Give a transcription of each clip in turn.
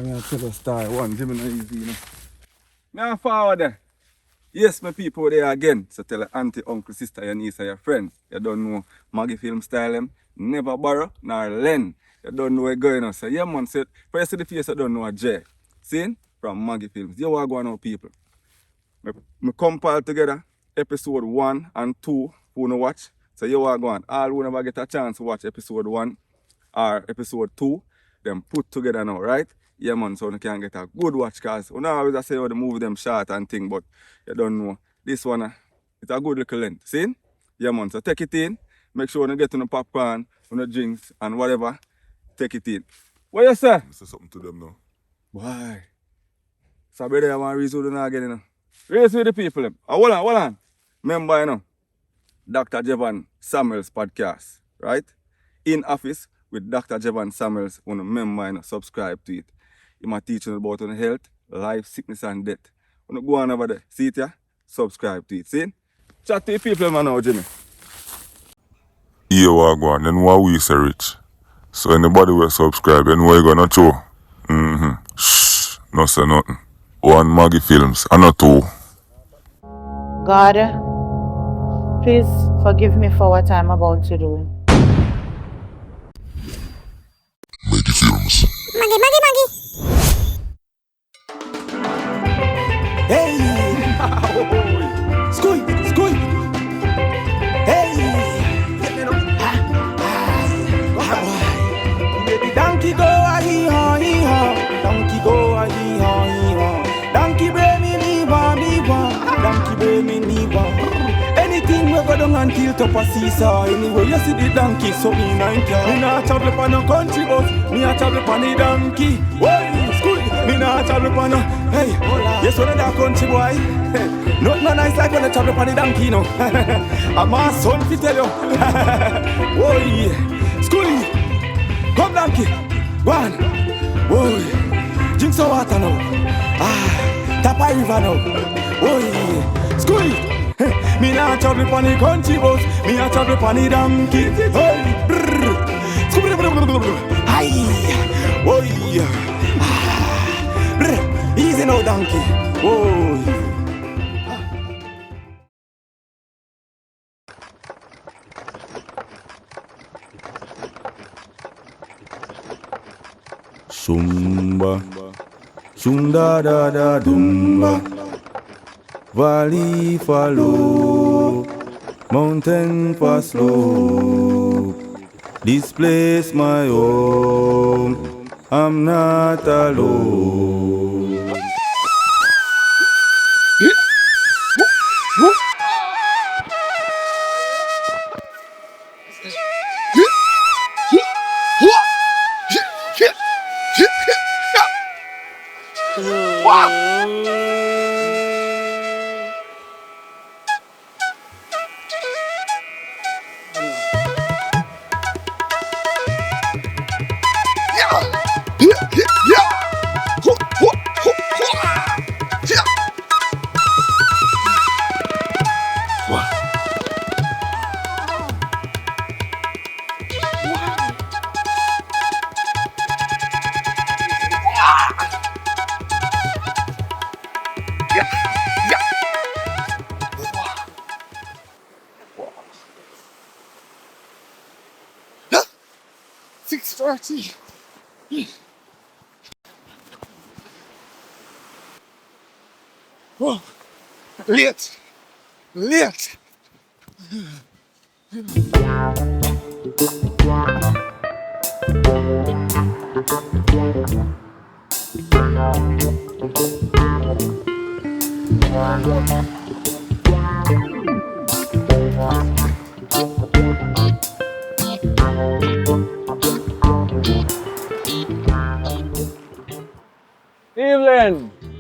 I'm going to tell you story one, Jimmy no easy, you know. Now forward there. Yes, my people there again. So tell your auntie, uncle, sister, your niece, your friends. You don't know Maggy Film style them. Never borrow nor lend. You don't know where going on. So yeah man, say, first to the face you don't know a J. See? From Maggy Films. You are going on people. Me compile together episode 1 and 2 who no watch. So you are going. All who never get a chance to watch episode 1 or episode 2, them put together now, right? Yeah man, so you can get a good watch because you know always I say how the movie them short and thing, but you don't know. This one it's a good little length. See? Yeah man, so take it in. Make sure you get on the popcorn, on the drinks and whatever. Take it in. What you say? I say something to them now. Why? So brother, I want to raise with them again, you know. Raise with the people. Hold on. Remember, you know, Dr. Jevan Samuels podcast, right? In office with Dr. Jevan Samuels. When you remember, you know, subscribe to it. He might teach you about health, life, sickness, and death. When you go on over there, see it, yeah? Subscribe to it. See? Chat to the people now, Jimmy. Yeah, what go on. Then what we say rich. So anybody will subscribe, then what you gonna show? Shh. No say nothing. One Maggy Films, and not two. God, please forgive me for what I'm about to do. Maggy Films. Maggy. Hey! Squeak! Hey! Baby donkey go a hee-haw. Donkey go a hee-haw. Donkey bring me want. Donkey bring me want. Anything we go down and tilt up a seesaw. Anyway, you see the donkey, so me not care. Me not travel upon no country bus. Me a travel upon the donkey. Whoa, school. Me not travel upon no. Hey, yes, one of that country boy. Not no nice like when I travel upon the donkey, no. I'm my son to tell you. Whoa, yeah. School. Come donkey. Go on. Whoa. Drink some water now. Tap a river now. Whoa, yeah. School. Me not travel upon the country bus. Me a travel upon the donkey. Hey, brrr. Aye. Oh yeah. Brrr. Easy now, donkey. Oh. Sumba, sunda da dumba. Valley follow, mountain pass slow. This place my home, I'm not alone. Oh, late.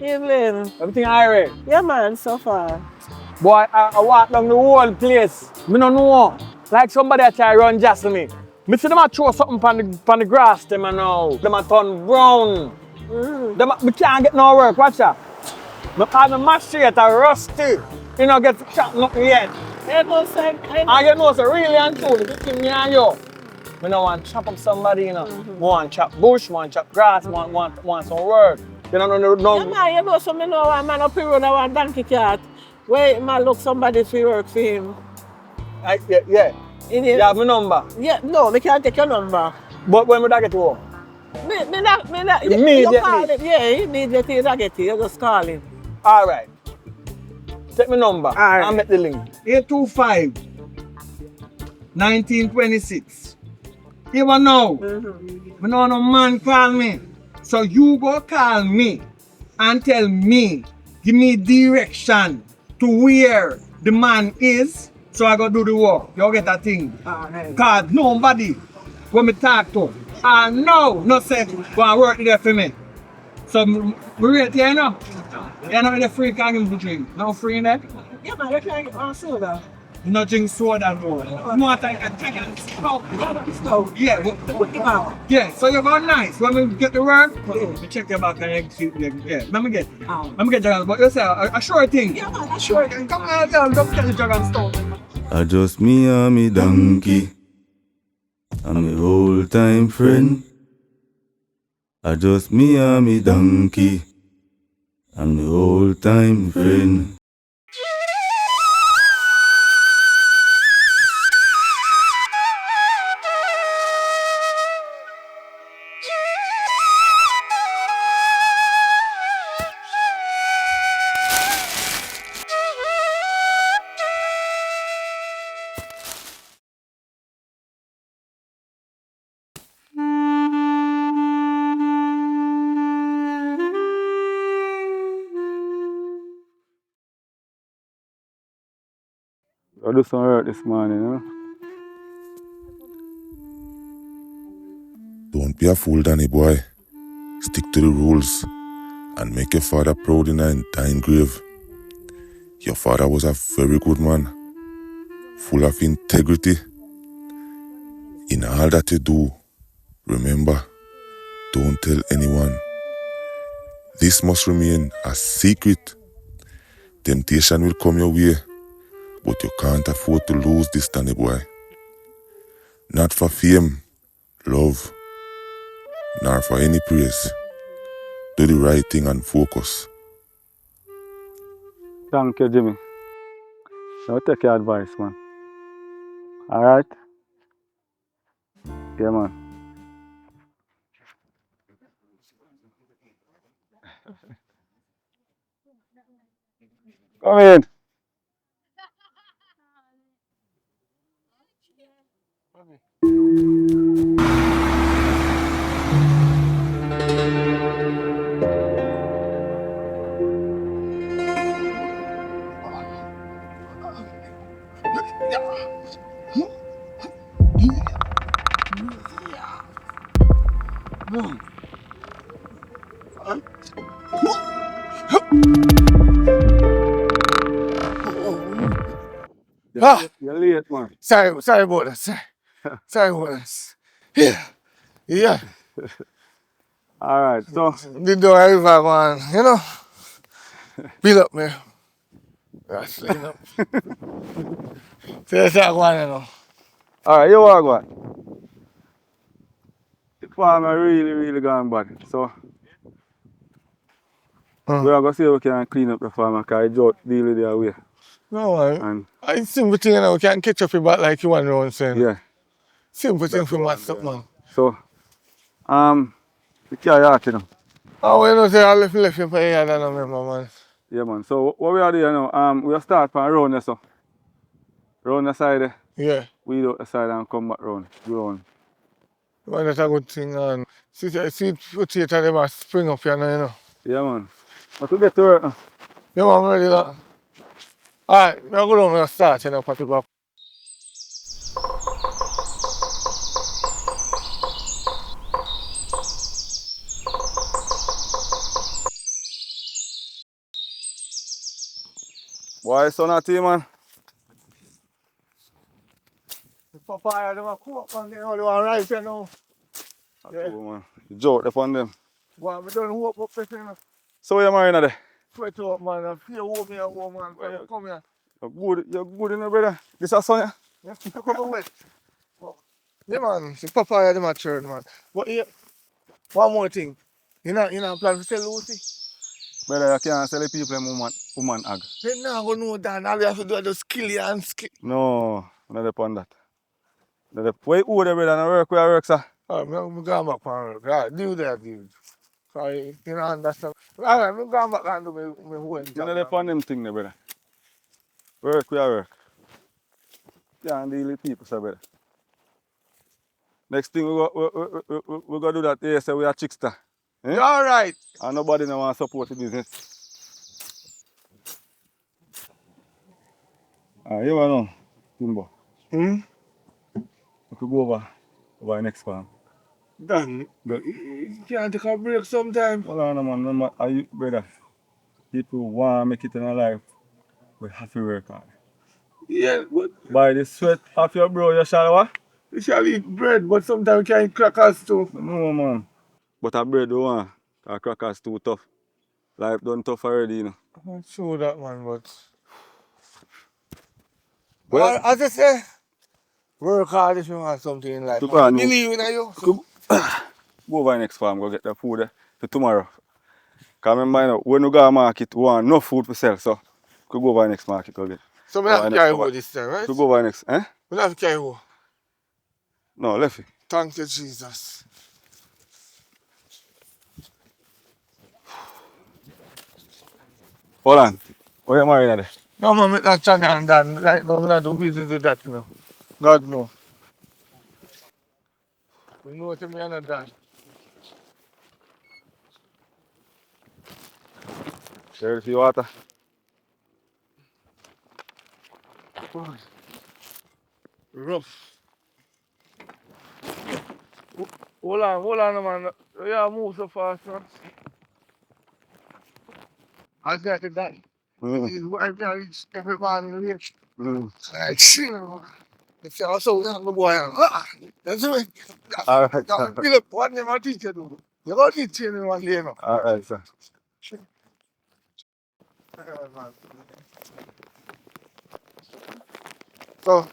Evelyn. Everything alright? Yeah, man, so far. Boy, I walk down the whole place. Me no know. Like somebody that try run just me. Me see them a throw something on the grass them and now. Them a turn brown. Me can't get no work. Watch that. Me have the machete rusty. You know get shot nothing yet. It looks like I get no so really and truly between me and you. Me no want chop up somebody, you know. Want chop bush, want chop grass, want some work. You know, no. Yeah, man, you know, so me know a man up the road, I want donkey cart. Where man look somebody to work for him. Yeah. In You have my number. Yeah, no, me can't take your number. But when would I get to home? Me not, Immediately. you call him, yeah, immediately you get it, you just call him. All right. Take my number. right. I'll make the link. 825 1926. Even now, me know no man call me. So you go call me and tell me, give me direction to where the man is. So I go do the work. You get that thing. Cause nobody when me talk to. And no say go and work there for me. So we rate here now. You know the free can give me drink. No free in there? Yeah, man, you can't get on soda. No drink soda no. More like a chicken stove. Yeah, yeah, so you go nice. When we get to work, we check your back and exit. Yeah, let me get dragon. But you say a sure thing. Yeah, man, that's sure. Come on, girl, don't get the dragon stone. I just me and me donkey. I'm a whole time friend. I just me and me donkey. I'm the whole time friend. I do some work this morning, you know. Don't be a fool, Danny boy. Stick to the rules and make your father proud in a dying grave. Your father was a very good man, full of integrity. In all that you do, remember, don't tell anyone. This must remain a secret. Temptation will come your way, but you can't afford to lose this, Danny boy. Not for fame, love, nor for any praise. Do the right thing and focus. Thank you, Jimmy. Now take your advice, man. Alright? Yeah, man. Come in. You're late, man. Sorry about that. Sorry about that. Yeah. Alright, so The door river man, you know. Build up me. That's clean up. So that's that one, you know. alright, you want what? The farm are really gone bad. So we are gonna see if we can clean up the farm because I just deal with their way. No man. And I simple thing, you know, we can't catch up your back like you want around saying. yeah. Simple thing for my stuff, man. So we carry out, you know. Oh, you know, say I left you for here, I don't remember, man. Yeah, man. So what we are doing now, we start from around there, so. Round the side there. Yeah. Weed out the side and come back round. Round. Man, that's a good thing, and see potato them a spring up here now, you know. Yeah, man. But we get to work now. Yeah, man, I'm ready now. Alright, I'm going to go down and start, you know, for to go. Boy, son of tea, man. The papaya, them a cook, man, they only want rice, you know. Yeah. Cool, man. You joke upon them. Well, we don't hope up this, you know. So you're married there? Sweat up, man, I feel home here, man. Well, come here. You're good, you know, brother. This is son, yeah? Yes, you come away. Oh. Yeah, man. The papaya, them a churn, man. But yeah, one more thing. You know, plan to sell Lucy? Brother, you can't sell the people them woman ag. They not gonna know that. All you have to do is just kill you and skill. No, not upon that. Wait, who the brother and work where I work, sir? I'm going back and work. Right, do that, dude. Sorry, you know, understand. All right, I'm going back and do my whole You job. know upon them thing, there, brother. Work where I work. Can't deal with people, sir, brother. Next thing we go do that here, say we are chickster. Eh? You all right? And nobody no want to support the business. You know, Timbo. We could go over the next farm. Done. You can't take a break sometime. Hold on, man. Remember, brother, people want to make it in a life, we have to work hard. Yeah, but By the sweat of your bro, you shall what? you shall eat bread, but sometimes you can't eat crackers too. No, man. But a bread don't want. A crackers too tough. Life done tough already, you know. I'm not sure that, man, but... Well, Well, as I say, work hard if you want something in life. To Man. go on, Believe in you. So. Go over the next farm, go get the food for tomorrow. Because remember, you know, when we go to the market, we want no food to sell, so we go over the next market, go get. So we have to carry over this time, right? We go over the next, eh? We have to carry over. No, left it. Thank you, Jesus. Hold on. Where you married at? No, man, make that Shany and Donn. Right now, we're not doing business with that, you know. God, no. We know what me and that Donn. There's the water. Rough. Hold on, man. Yeah, move so fast, man. I got it, that. I got it every morning here. Like, shit, man. If you're also young, the boy, that's it. All right, Now, sir. you look, what name I teach you do? You got to teach you one day, you know. All right, sir. So,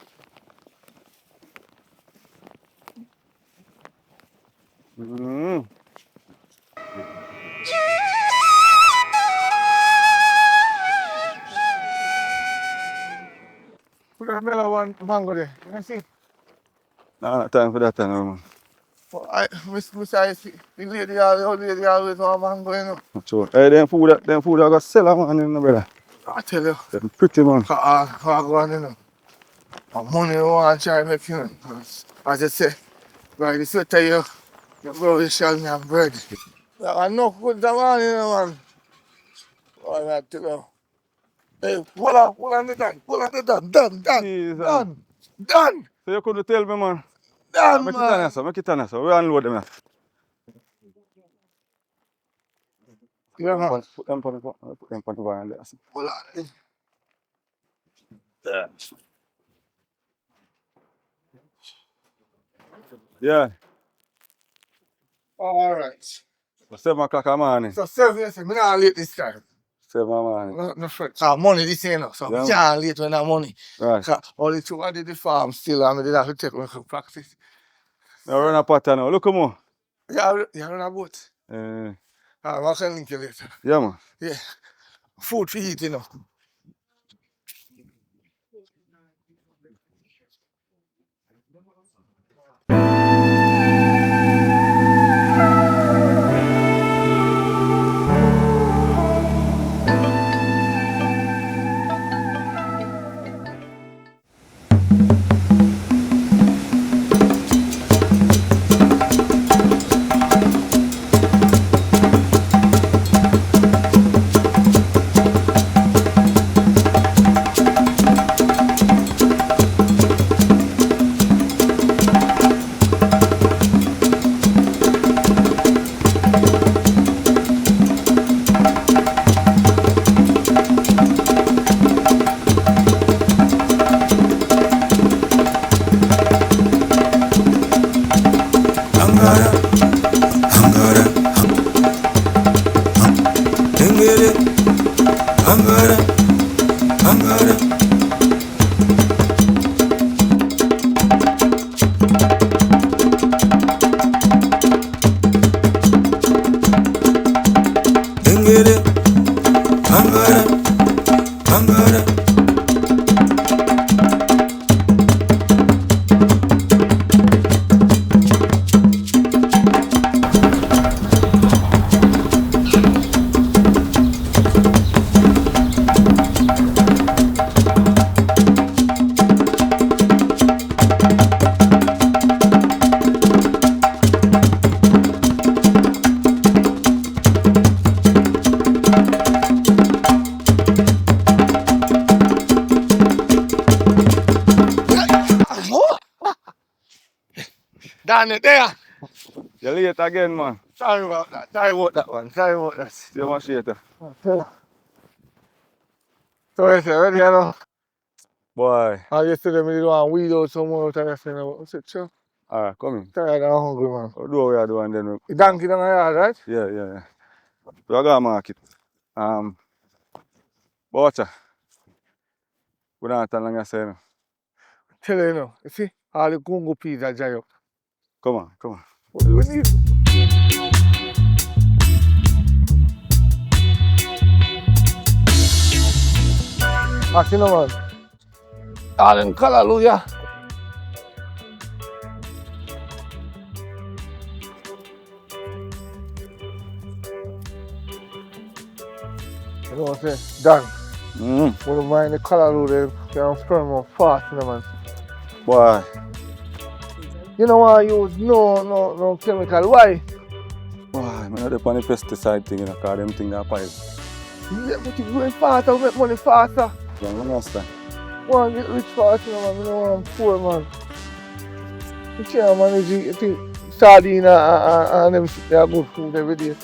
put a melon one mango there. You can see. No, not time for that, man. Well, I see the lady, old lady always want mango, you know. Not sure. Hey, them food I got sell, man, you know, brother. I tell you, Them pretty, man. I go on, you know. And money you want to try to make, you know. As I say, by the sweater you grow the shell and bread. I know good the man, you know, man. All right, to go. Hey, hold on the done, Jesus. done, So you couldn't tell me, man. done, Make it man. on, sir. Make it on, sir. We unload them, Yeah, man. Put them on the van there, sir. Hold on. Yeah. All right. 7 o'clock in the morning. So 7 years, I'm not late this time. 7 in the morning. No fret. Money this ain't no. So Yeah. I can't late when I money. Right. Only two I did the farm still and I did have to take my practice. Now run a pattern now. Look at more. Yeah, run a boat. Eh, I can link you later. yeah, man. Yeah. Food for eat, you know. lady. Angara, Angara. Down it there. You late again, man. Sorry about that. Sorry about that one. Sorry about that. See you much later. So I said, ready, you know? Boy. Yesterday, I did one weed out some more. I said, I said, sure. Alright, come in. Tired and hungry, man. What do we are doing then? The donkey down the yard, right? Yeah. We are going to market. Water. We don't have to long say no. Tell you, you know. You see? All the gungo peas are dry up. Come on. We need... You know, man. All in hallelujah. You know what I'm saying? Done. Wouldn't mind the color they can sperm more fast, you know, man. Boy. You know why I use no chemical? Why? Boy, I'm not the funny pesticide thing, you know, because them things are pipe. Yeah, but it's going faster, make money faster. You understand? Want to get rich fast, you know, man. You know I'm poor, man. You can't manage it. You think sardine and everything, they are good food every day.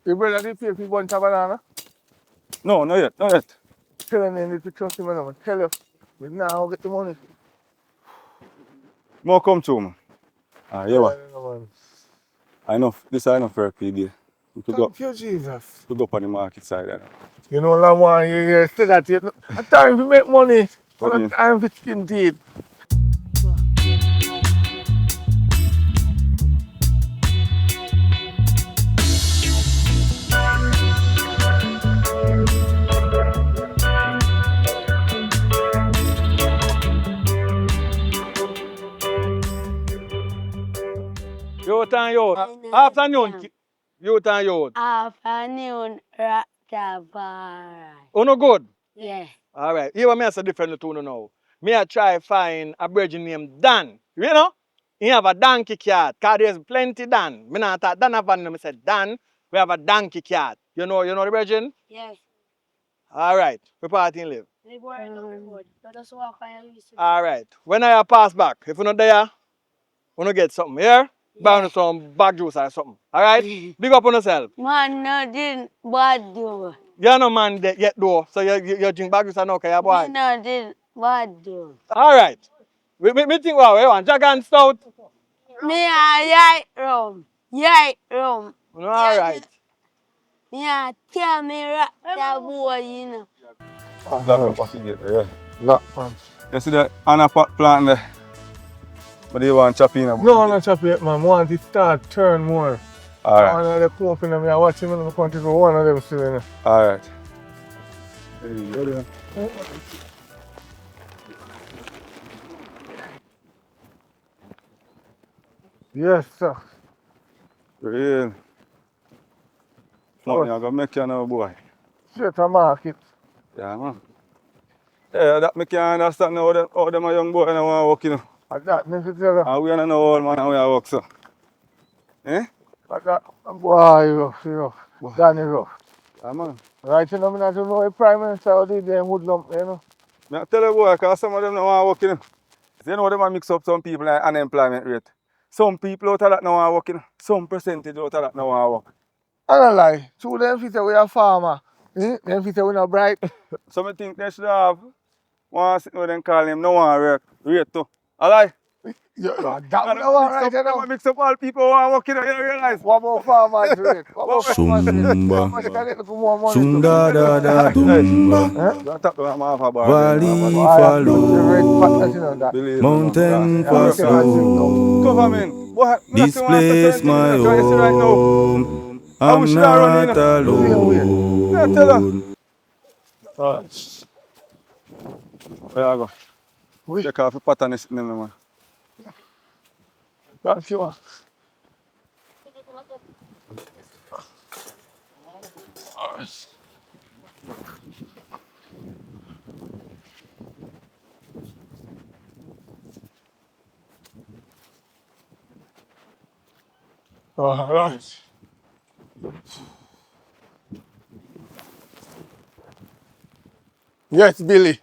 Your brother did pay for a bunch of banana? No, not yet. Tell him they need to trust him, man. Tell you, we now get the money. More come to man. Yeah, what? Man. I know, this is enough for a PD. Thank you, Jesus. We go up on the market side. You know, Lamar, you say that you a time to make money, What a time to skin teeth. Youth and youth. Afternoon. Youth and youth. Afternoon, Rastafari. Uno good? Yeah. Alright. Here what me say different to you now. Me I try find a virgin named Donn. You know? He have a donkey cat. Cause there's plenty Donn. Me not thought Donn have one. Me said Donn, we have a donkey cat. You know the virgin? Yes. Alright. We party and live. Let us walk on your Alright. When I pass back, if you're not there, we don't get something here. Buy you some bag juice or something. Alright? Big up on yourself. Man, nothing bad do. You're no man yet though. So you drink bag juice and okay, your boy. Nothing bad do. Alright. Me think what you want? Jack and stout? Me a yai rum. Yai rum. Alright. Me a tell me Rasta boy, you know. Yeah. No, man. You see that Anna pot plant there? But you want chopping? No, I'm not chopping it, man. I want it to start turn more. Alright. One of the come up in them, I watch him in the country for one of them still in there. Alright. Yes, sir. Real. Nothing I'm gonna make you now, boy. Straight to market. Yeah, man. Yeah, that me can't understand now how them a young boy and I want to work, you know. Like that, me tell you. And we are not old man and we are work, so. Eh? Like that. Boy, rough. Danny rough. Yeah, man. Right, you know, I don't know the Prime Minister how did them hoodlum, you know. I tell you, boy, because some of them don't want to work, you know. You know, them a mix up some people like unemployment rate. Some people out of that don't want to work, you know. Some percentage out of that don't want to work. I don't lie. Two them fit we a farmer. Them fit we not bright. So I think they should have one sitting with them call him no one work rate too. I lie. Yeah, that would have all right, you know. Mix up all people who are working, you realize? One more farmer's rate. One more farmer's rate. Sumba, How much can I get for more money to? Sunda da da dumba, Huh? Don't talk to them half a bar then. Valley I have the red partners, you follow, know that. Believe me, man. mountain Yeah, for we take and drink now. Government, soul. what? Me not This see one person place in TV, my not try to see right now. home. I wish I'm you run in. not Same way. Yeah, tell her. alone. Where I go? We, Check off the pattern is in them, man. that's you. All right. Yes, Billy.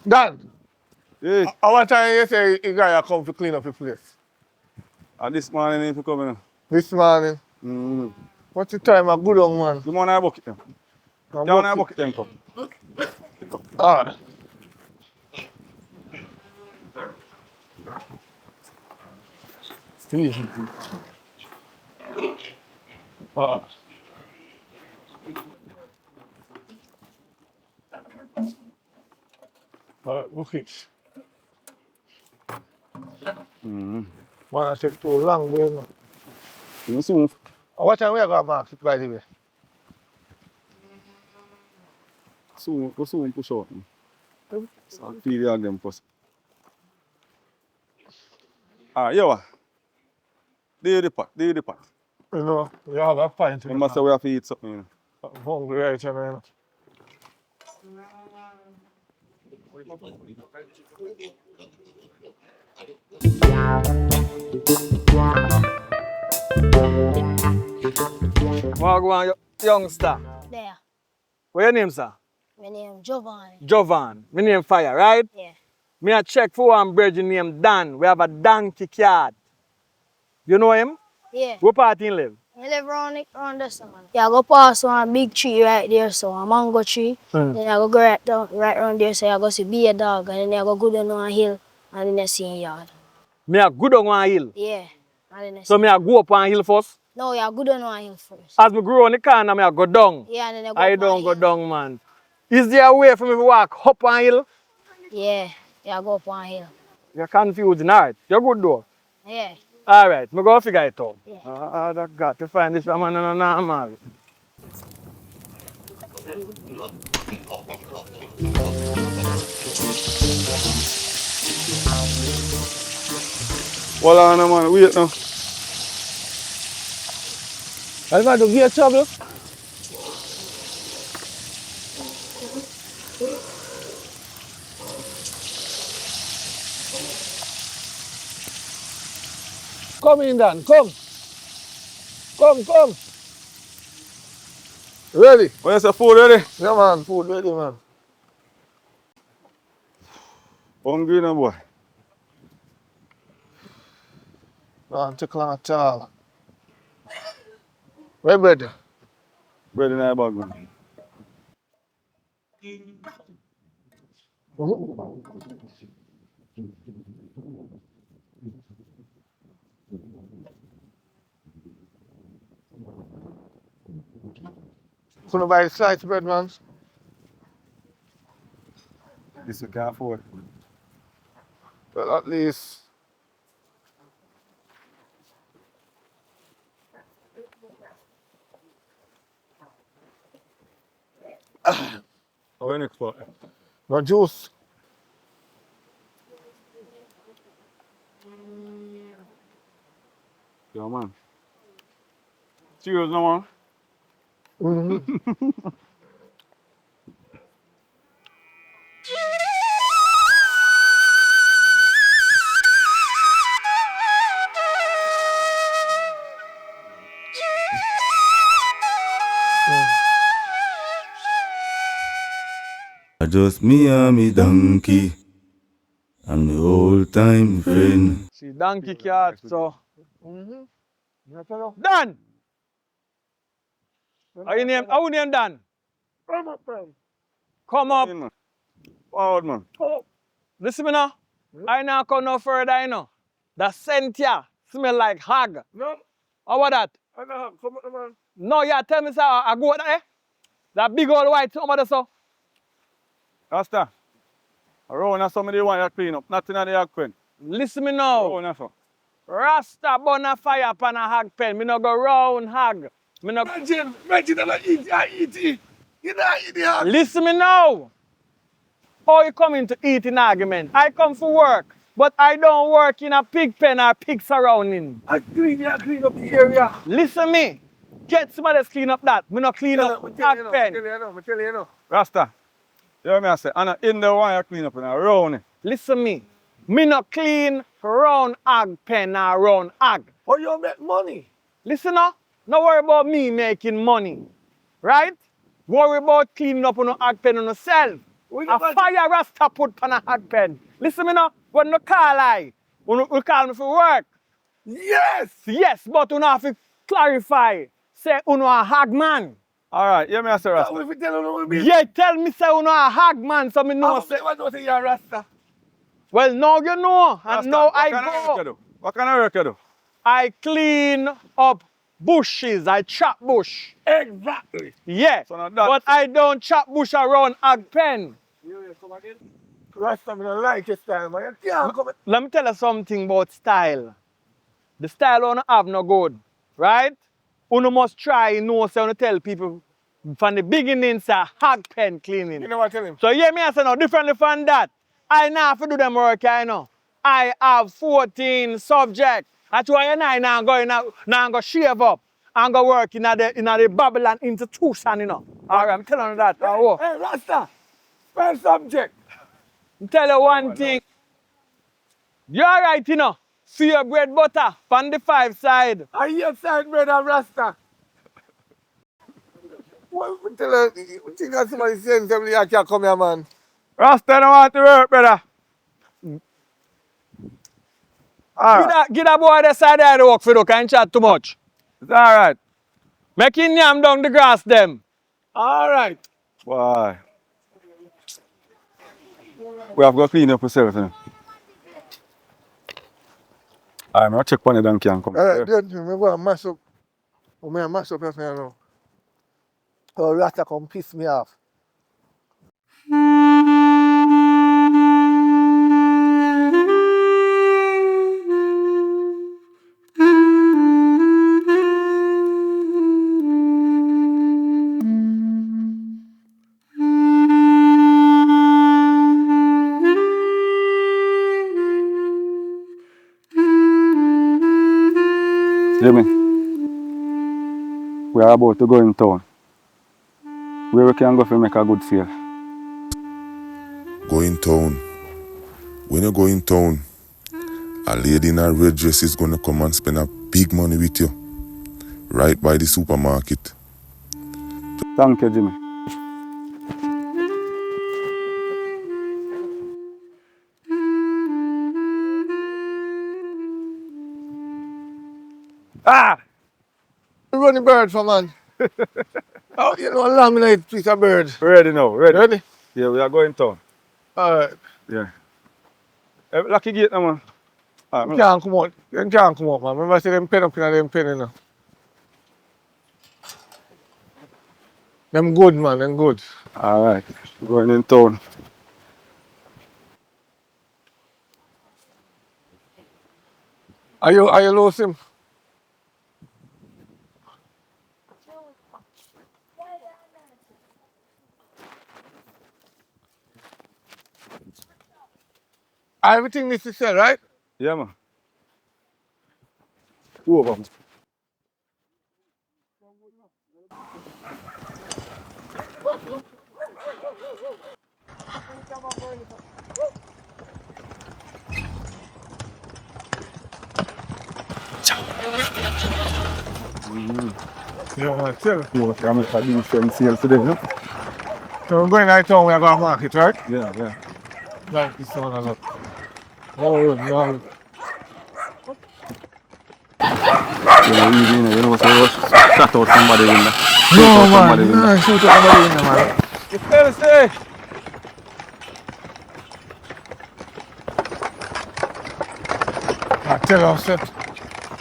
Dan, Hey, how time you say you guys come to clean up your place? this morning if you come in. This morning. Mm. What's the time? A good young man. The morning I bucket them. I'm Down I working. bucket them come. All right. See. All right. All right, okay. Mm. Man, I take too long, boy. Man. You soon. What time we are going to mark it, by the way? Soon push out. So I'll feed you on them first. Alright, yo. Do you the pot? Do you the pot? You know, we have a pint. You must say we have to eat something, you know. I'm hungry right now, man. Wagwan, youngster. There. What your name, sir? My name Giovanni. Jovan. My name Fire, right? Yeah. Me a check for one bridge named Donn. We have a donkey card. You know him? Yeah. What part he live? I live around this one. Yeah, I go past one big tree right there, so a mango tree. Then I go right around there, so I go see be a dog, and then I go down on a hill, and then I see a yard. Me a good on one hill. Yeah. And then I So see. me a go up on hill first. No, yeah, go down on a hill first. As me grow on the corner, me a go down. Yeah, and then I go I up on don't a go hill. down, man. Is there a way for me to walk up on hill? Yeah. Yeah, I go up on a hill. You're confusing, alright. You're good though. Yeah. Alright, me go figure it out. Yeah. I got to find this man no normal. Hold on, man. Wait now. I got to get trouble. Come in, Dan. Come. Come. Ready? Where's the food ready? Yeah, man. Food ready, man. Hungry now, boy. Man, take long at all. Where ready? Bread in our bag, man. Couldn't buy slice bread, man. This we can't afford. Well, at least. How next spot? No juice. Yeah, man. Cheers, no man. Mm-hmm. Just me and me donkey and me old time friend. See, donkey card, so. Mm-hmm. Dan! How you name Dan? Come up, man. Come up. In, man. Forward, man. Oh, listen me now. I now come no further, you know. That scent here smell like hog. No, How about that? I don't have. Come on, man. No, yeah, tell me, sir, I go there. That big old white thing over there, so. Rasta. Around here, somebody want you clean up. Nothing in the hog pen. Listen me now. Around here, so. Rasta burn a fire pan a hog pen. Me no go round hog. Me no. Imagine, I eat it. You know, I eat the hog. Listen me now. How you coming to eat in argument? I come for work, but I don't work in a pig pen or pig surrounding. I clean up the area. Listen me. Get somebody else clean up that. Me no clean up hog pen. tell you know. Rasta. You hear me I say? And in the one you clean up and around it. Listen me. Me no clean round hog pen or round hog. Oh, you make money. Listen now. No worry about me making money. Right? Worry about cleaning up on a hog pen on yourself. A fire Rasta put on a hog pen. Listen me now. When you call I, you call me for work. Yes. Yes, but you have to clarify. Say you a hog man. Alright, hear me I say, Rasta. If you tell you we Yeah, tell me say you a hog man so me know say. I don't say you're a Rasta. Well, now you know. And Rasta, now what I kind of work you go. do? What kind of work you do? I clean up bushes. I chop bush. Exactly. Yeah. So now that- But I don't chop bush around hog pen. Rasta, I don't like your style, man. You can't come. Let me tell you something about style. The style you have no good, right? You must try, you know, so you tell people from the beginning, say hog pen cleaning. You know what I tell him? So yeah, me I say no, differently from that. I now have to do them work, I know. I have 14 subjects. That's why I now go shave up and go work in the Babylon institution, you know. All right, I'm telling you that. Hey, Rasta, first subject. I'm tell you one thing. You're right, you know. See your bread butter on the 5 side. I hear side brother Rasta. What we tell her? You think that somebody saying something I can't come here, man? Rasta don't want to work, brother. Alright. Get that boy that side there to work for you, can't chat too much. It's alright. Make him yam down the grass them. All right. Why? We have to clean up ourselves. I'm going to check on the donkey and come. All right, then we go and mash up. We go mash up everything now. Oh, Rasta come piss me off. Jimmy, we are about to go in town. Where we can go to make a good sale. Go in town. When you go in town, a lady in a red dress is gonna come and spend a big money with you. Right by the supermarket. Thank you, Jimmy. Ah! Run the bird for man. Oh, you know, laminate piece of bird. Ready now, ready. Ready? Yeah, we are going town. All right. Yeah. Lucky gate now, man. All You right, can't come out. You can't come out, man. Remember I say them pen up in them pen, you know. Them good, man. Them good. all right. Going in town. Are you lose him? Everything needs to sell, right? Yeah, man. Two of them. Yeah, man. Sell. You want to make a decent sale today, no? So we're going right town, we are going to market, right? Yeah, yeah. Like this one a lot. Oh, no. You know what's going shut out somebody in there. No, man. No, shoot out somebody in there, man. You tell us, hey. tell us that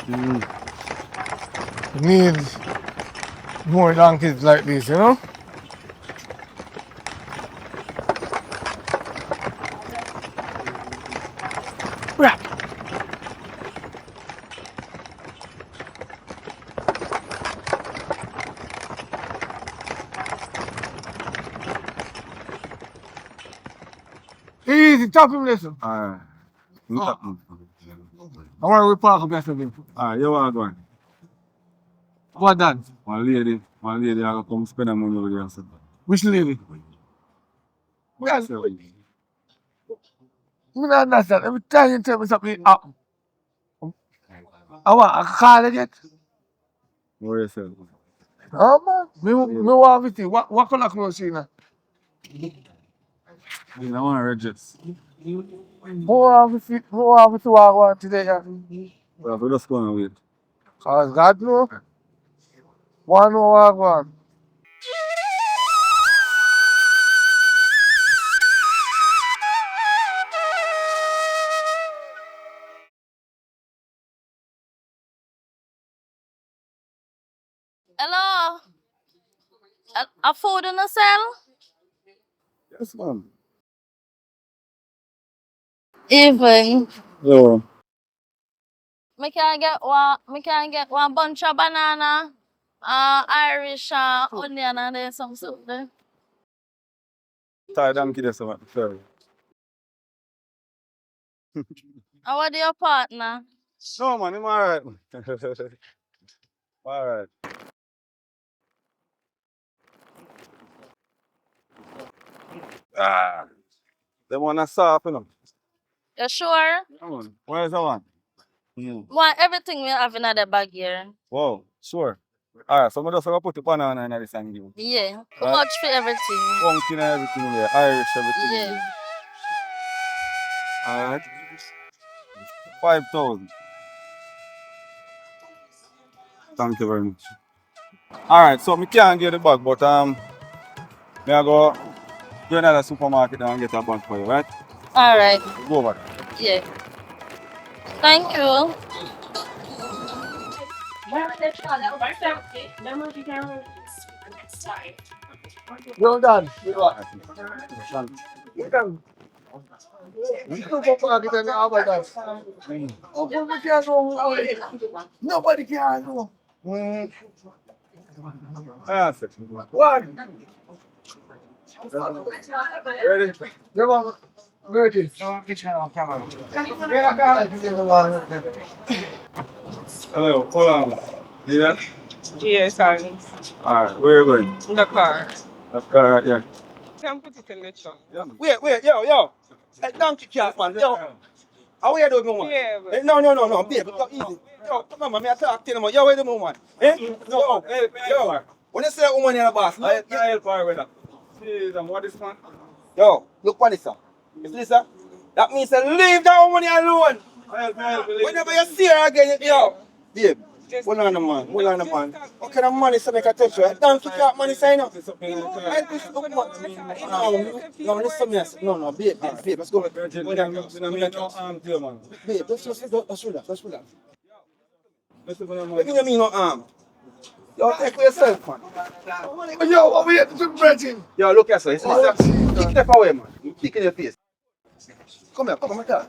we need more donkeys like this, you know? Easy, top him, listen. Alright. I want to park up yesterday. Alright, you want to go? What that? One lady I come spend her money over there. So. Which lady? Well, So, I don't understand. Every time you tell me something happen, I call again. what you say? Oh man, me want to see what color clothes you know? I want to register. More of it what I want today. Well, we're just going to wait. Cause God know, one know what I want. Hello? A food in the cell? Yes, ma'am. Even. Hello. Me can get one bunch of banana, Irish onion and then some something. Sorry, donkey there, so sorry. How are your partner? No, man, I'm alright. Alright. Ah, the one I saw, you know. You sure? Come on. Where's the one? Yeah. Want everything we have in the bag here. Wow, sure. Alright, so I'm just going to put the banana in this and give you. Yeah. How Right. much for everything? Pumpkin and everything there, Irish everything. Yeah. Alright. 5,000. Thank you very much. Alright, so I can't get the bag, but me I go to another supermarket and get a bunch for you, right? Alright. Go over there. Yeah. Thank you. Well done. You can. You can go park it and have a dance. Oh, we can't know. Nobody can know. Yes. One. Ready? Come on. Ready. Hello, hold on. See that? Yes, honey. Alright, where you going? In the car. That car right here. Can put it in the trunk. Yeah. Wait, yo. Hey, donkey cat, man. Yo. How you doing, man? Yeah, Hey, no, baby, go easy. Yo, come on, man. I talk to you, man. Yo, where the woman? Eh? No, Yo. When you say that woman in the boss, I help her with that. Jeez, and what is man? yo, look what this, sir. You see this, sir? That means to leave that woman alone. I help. Whenever you see her again, yo. Babe, hold on, man. What kind of money so make a touch you? Donkey cat money sign up. Help this look, man. No, listen to me. No, babe, let's go. Babe, let's relax. Listen to What do you mean no arm? Yo, take for yourself, man. Yo, what we have to do, Bretton? Yo, look at this. Kick that away, man. You kick in your face. Come here, come here.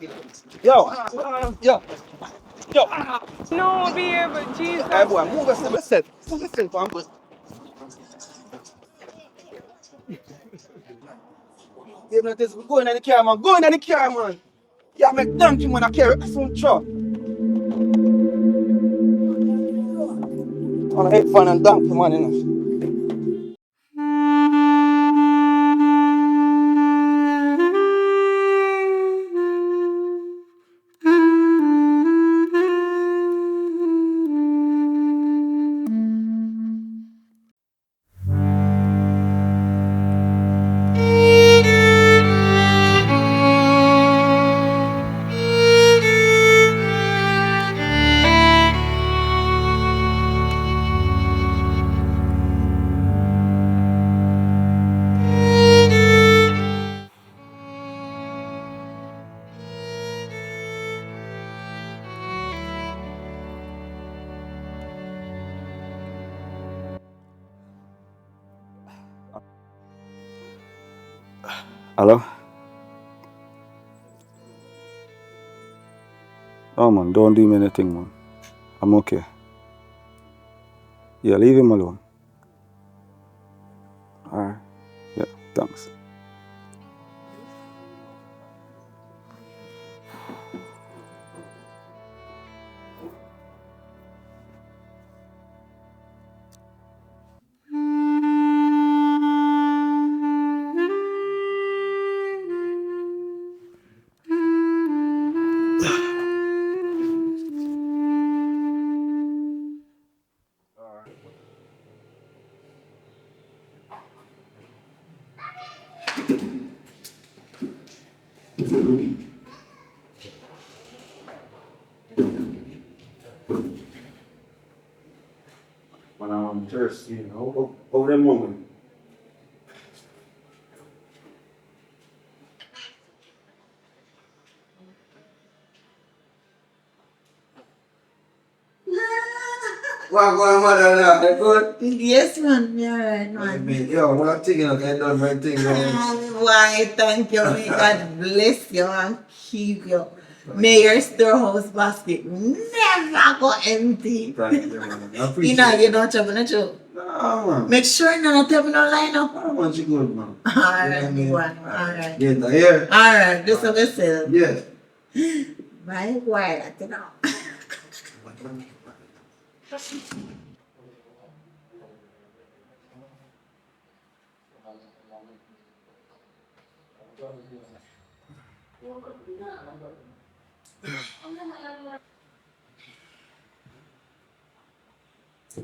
Yo. No, babe, Jesus. Hey, boy, move yourself. Move yourself, man. Give me this. Go in the car, man. Yeah, make donkey, man. I carry some truck. On a head fun and donkey, man, you know. Hello? Oh man, don't do me anything, man. I'm okay. Yeah, leave him alone. Alright. Yeah, thanks. When I'm thirsty, you know, over the moment. What going mother now? They good? Yes, man. Me alright, man. Yo, what I'm thinking of getting done my thing. Why, thank you. May God bless you and keep you. May your storehouse basket never go empty. Thank you, man. I You appreciate know, it. you don't trouble, not you. No, man. Make sure none of them no line up. I want you good, man. Alright, me one. Alright. Get that here? Alright, just have yourself. Yeah. My word, I don't know.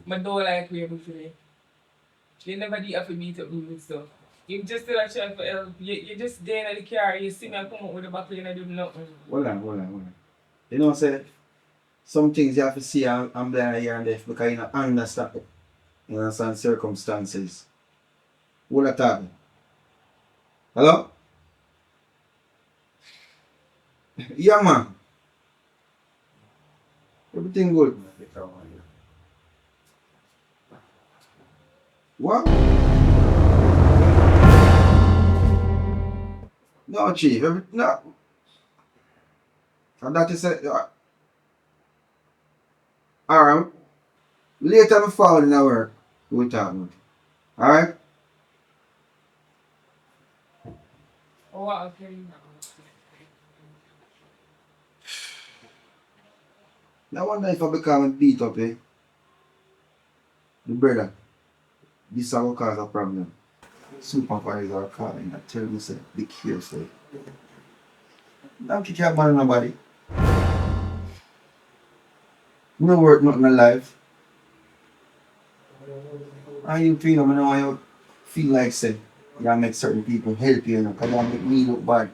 I don't like way before. They never did have to beat up me and stuff. You just still a try for help. You just there in the car, you see me I come out with the buckle and I do nothing. Hold on. You know, say, some things you have to see and blind here and there because you don't understand. You understand circumstances. What are talking? Hello? Yeah, man. Everything good. What? No, Chief. No. And that is it. Alright. Later, I fall in our work. We'll talk about it. Alright? Oh, what okay. I wonder if I become beat up, eh? The brother. This will cause a problem. Supervisor calling and tell me, say, be careful. Don't kick your man nobody. No work, nothing alive. How you feel? I know how you feel like, say, you make certain people help you, because you make me look bad.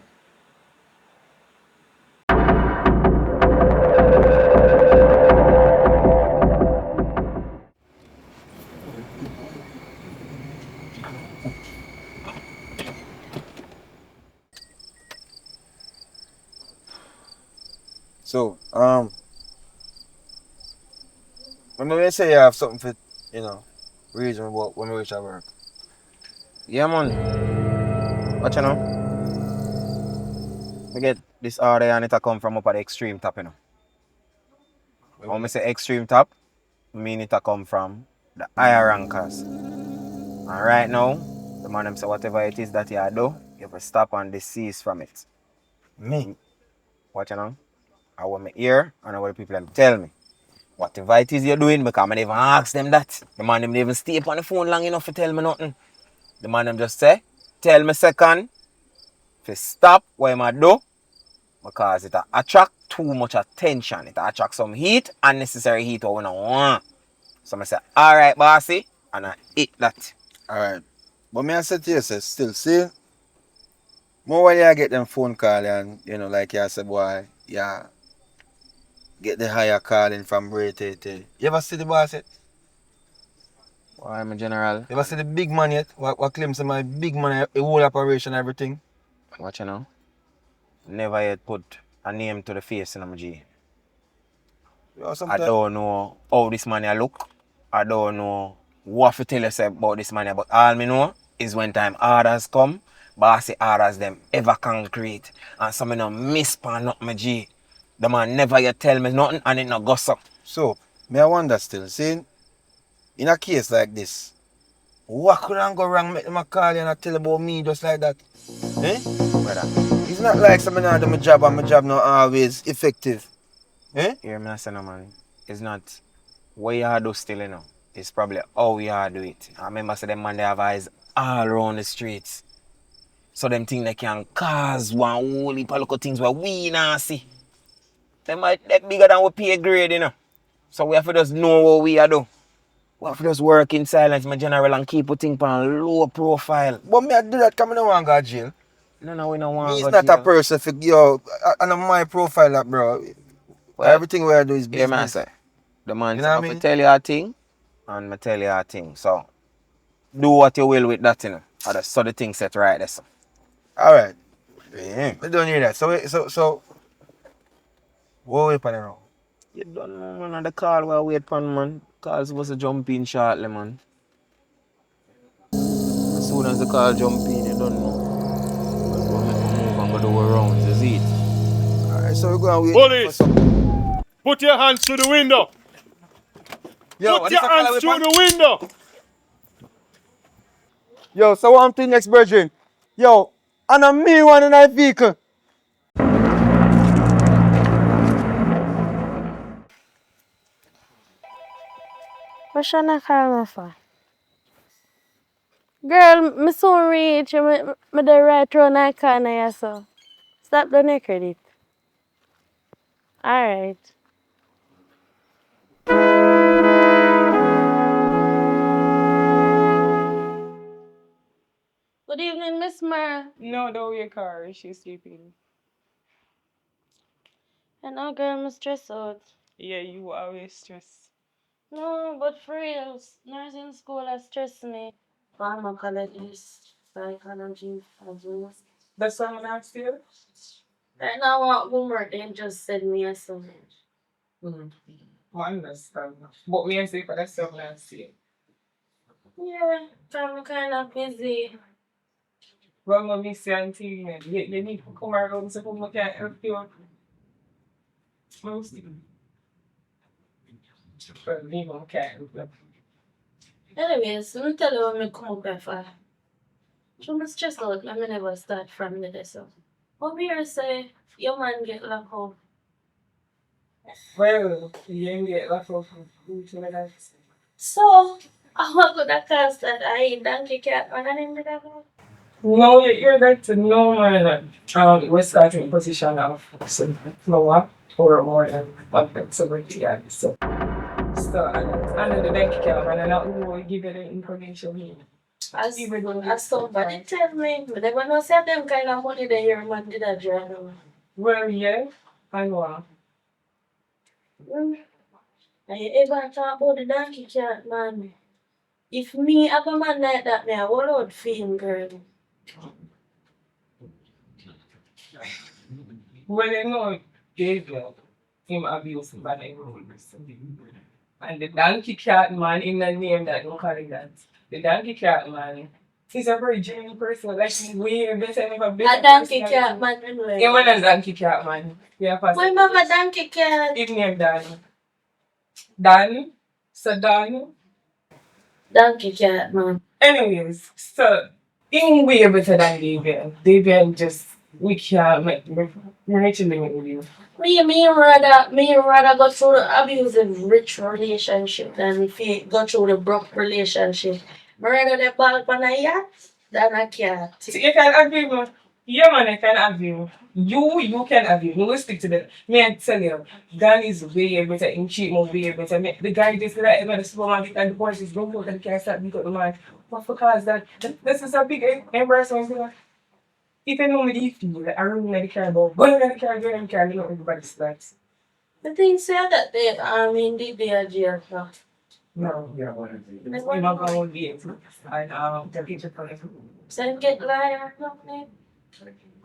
So, when we say you have something for, reason about when we reach at work. Yeah, man. Watch you know. We get this order and it come from up at the extreme top, When I say extreme top, I mean it come from the higher rankers. And right now, the man them say whatever it is that you do, you have to stop and desist from it. Me? Watch you know. I want me hear and I want the people them tell me. Whatever it is you're doing, because I never ask them that. The man them even stay up on the phone long enough to tell me nothing. The man them just say, tell me second, to stop what I do, because it attract too much attention. It attract some heat, unnecessary heat what we don't want. So I say, alright bossy, and I eat that. Alright. But me I say to you, say, still, see, more when you get them phone call and, like you said, boy, yeah, get the higher calling from Ray Tate. You ever see the boss yet? Why, I'm a general. You ever see the big man yet? What claims my big man, the whole operation, everything? Watch you know. Never yet put a name to the face in my G. I don't know how this man look. I don't know what to tell you about this man, but all me know is when time orders come, bossy orders them ever concrete. And some of them miss pan up my G. The man never you tell me nothing and it no go so. So, me I wonder still, see, in a case like this, what could I go wrong make them a call you and tell about me just like that? Eh? Brother. It's not like some I do my job and my job not always effective. Eh? Hear me I say no man. It's not what you do still, you know. It's probably how you do it. I remember say them man they have eyes all around the streets. So them think they can cause one whole heap of little things where we not see. They might get bigger than we pay grade, you know. So we have to just know what we are do. We have to just work in silence, my general, and keep things on low profile. But me I do that because I don't want to go to jail. No, we don't want Me to is go not a jail. person for yo, and on my profile that bro. Well, Everything we I do is hear me I business. say. The man You say, know I what I mean? tell you a thing, and I tell you a thing. So, do what you will with that, you know. Or just so the thing set right there, so. Alright. Yeah. I don't hear that. So what we pan around? You don't know, man, on the call where wait pan, man. Call's supposed to jump in shortly, man. As soon as the call jump in, you don't know. We'll make a move and go do a rounds, you see it? Alright, so we're going to wait Police, for some. put your hands to the window. Yo, Put your hands to the window. Yo, so one thing next, brethren. Yo, and a me one in a vehicle. What Shana call me for? Girl, me soon reach. Me the right round that corner here, so. Stop doing your credit. Alright. Good evening, Miss Mara. No, don't wake her. She's sleeping. I know, girl, I'm stressed out. Yeah, you always stress. No, but for real, nursing school has stressed me. Pharmacologist, psychology, as well. That's why I'm not still? Right now, I want homework. They just send me a summary. I understand. But me and say for that stuff last year. Yeah, I'm kind of busy. Well, mommy say auntie, you need to come around so I can help you. Mostly. Well, me mom can't help you. Anyways, let me tell you what I come up here for. I'm stressed out. Let me never start from the so. What me here say, your man get locked up. Well, you ain't get lots of food to that. So, I want to go to cast that I donkey cat on an end. No, you're right to know, man. We're starting position of flower or more than one flexibility. So, and then the bank account, and I will give you the information. As somebody tell me, but they want to say them kind of money that your man did a journal. Well, yeah, I know. And you ever talk about the donkey cat, man? If me have a man like that, me I will out for him, girl. Well, you know, David, him abuse bad influence. And the donkey cat man, in the name that don't call it that. The donkey cat man, he's a very genuine person. Like, he's weird. They say a donkey cat man, anyway. Yeah, man, a donkey cat man. Yeah, Why mama donkey cat? His name Donn. Donn? So Donn? Donkey cat man. Anyways, so, in way better than David. David just, we can't make me actually with you. Me rather go through the abusive rich relationship than if you go through the broke relationship. Me rather the ball on a yacht than a cat. See, you can agree with yeah, man, I can agree. You can agree. We will stick to that. Me, I tell you, Dan is way better in cheap mode, way better. The guy just like in the supermarket and the boys is going out and can't start because the man. What for cause that? This is a big embarrassment. If you know me, if you like, I don't really care about going in the car, going in the car, you know everybody starts. The thing said that they, they are jail now. No, you're not going to be able to. And the teacher for it. So get liar or something?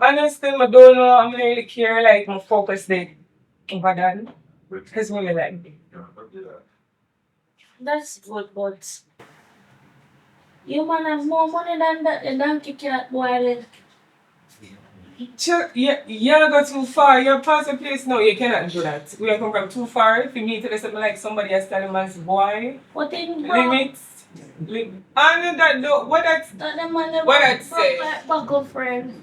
Honestly, I don't know. I'm really care, like, I'm focused there. Over that. Because women like me. That's good, but you man have more money than that, the donkey cat boy. You go too far. You're past the place now. You cannot do that. We are come from too far. If you meet something like somebody else telling man's boy. What in Limits. I know that though. What that's say? Buckle friend.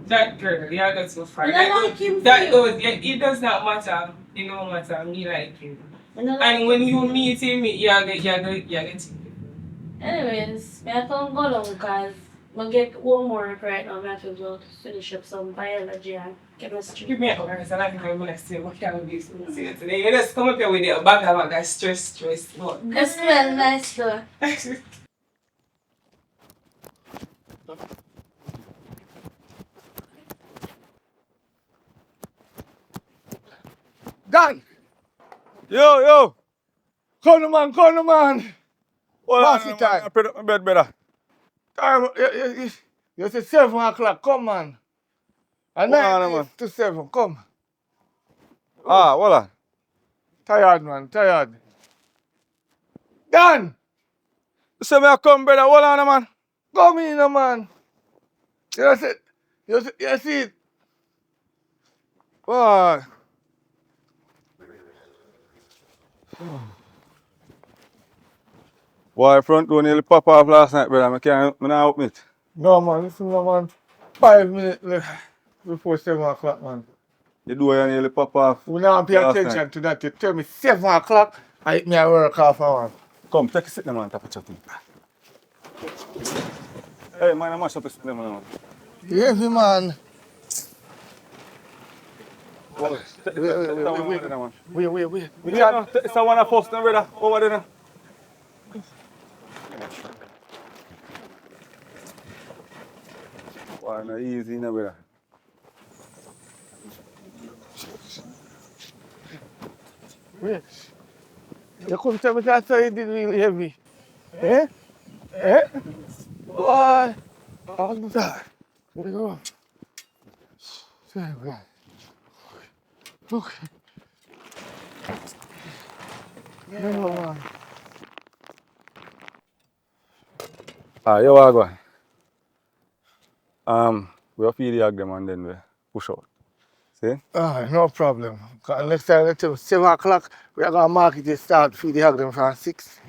That girl, you go too far. And I like him that too. goes. It does not matter. It don't matter. Me like him. And And when you meet him, you get. Anyways, I can't go long because I get homework right now. I have to go finish up some biology and chemistry. Give me a hug, so I think I'm gonna say what can we do today. You just come up here with your bag of that stress. No. It smells nice though. Donn! Yo. Come on, man. What's the time? I put up my bed better. Time, you say 7 o'clock, come man. And 9 to 7, come. Ah, voila. Tired, man, tired. Donn! You say me I come, brother. Hold on, man. Come in, man. You see it? Boy. Boy, front door nearly pop off last night, brother. I not open it. No, man, listen, man. 5 minutes left before 7 o'clock, man. The door nearly pop off. We not pay attention to that. You tell me 7 o'clock, I hit me a work off, man. Come, take a sit there, man. Tap a chatting. Hey, man, I mash up a sit there, man. Yes, man. Wait. It's a one of us, brother. Over there now. Why not easy, no, brother? Wait. You couldn't tell me that so you did really heavy. Eh? Boy. All the time. There you go. Okay. No, man. You are going. We'll feed the hog them and then we push out. See? No problem. Cause next time, let's say 7 o'clock, we are going to market to start feed the hog them from 6.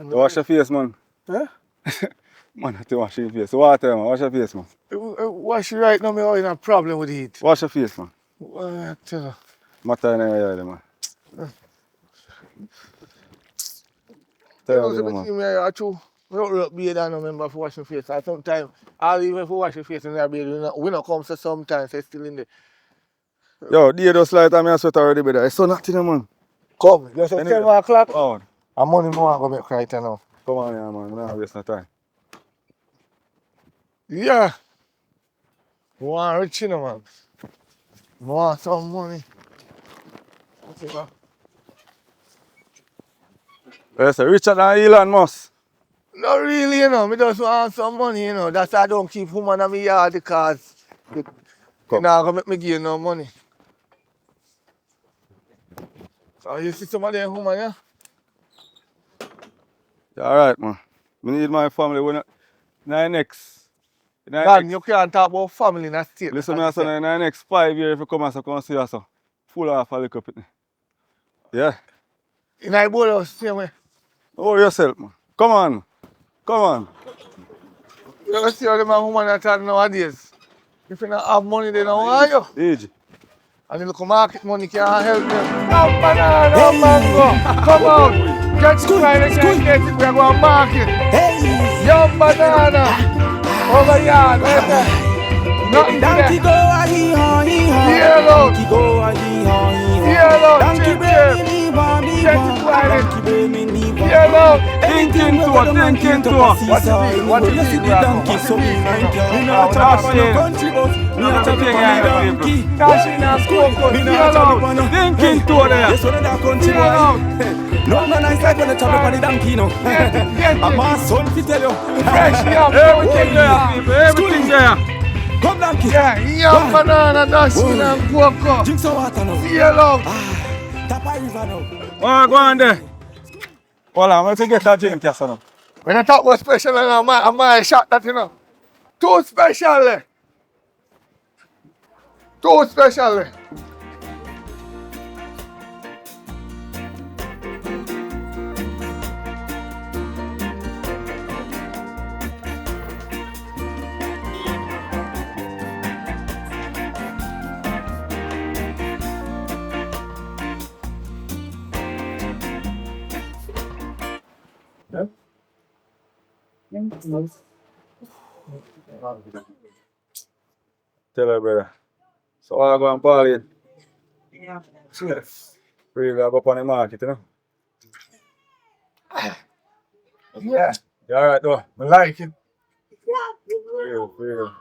You wash your face, man. Huh? Man, I have to wash your face. Water, man. Wash your face, man. Wash it right now, me having a problem with it. Wash your face, man. What? Matter in your head, man. Tell you, man. I don't be there no member for wash my face. And sometimes, I'll even for wash my face in there, we not come so sometimes, so it's still in there. Yo, day just like that, I sweat already, brother. It's so nothing, man. Come, you say 7 o'clock? Oh. I'm money more go make right now. Come on, yeah, man. We're not wasting no time. Yeah. We want rich, you know, man. We want some money. Yes, richer than Elon Musk. Not really, you know. Me just want some money, you know. That's why I don't keep woman in my yard because you not gonna make me give no money. So you see some of them woman, yeah? Yeah, alright, man. We need my family. We're not next. Donn, you can't talk about family in that state. Listen, my son, in the next 5 years, if you come and come see us, full off a little bit. Yeah. In the boat house, same way. Oh, yourself, man. Come on. Come on. You see how the man woman that are nowadays. If you don't have money, they don't want you. Easy. And the local market money can't help you. No banana, no mango. Come on. Get to try to get it. We're going to market. Young banana. Over here, right there. Nothing there. Yellow. Yellow. Chip, chip. Get it right. Yellow. Thinking to her. What you feel, donkey? So me not talk about no country, but me not talk about no donkey. Cash in a scope, me not talk about no thinking to her there. Yes, what that country boy. No nice like when you talk about the donkey, no. I'm my son to tell you. Fresh yam, everything there, everything there. Come donkey. Yeah, yam, banana, dashkin and cocoa. Drink some water now. Yellow. Tapa river now. Oh, go on there. Well, I'm going to get that drink, yes or no? When I talk about special, I might shot that, you know. Too special. Too special. Tell her, brother. So I go and party it. Yeah. Really go up on the market, you know? Yeah. You alright though? I like it. Real.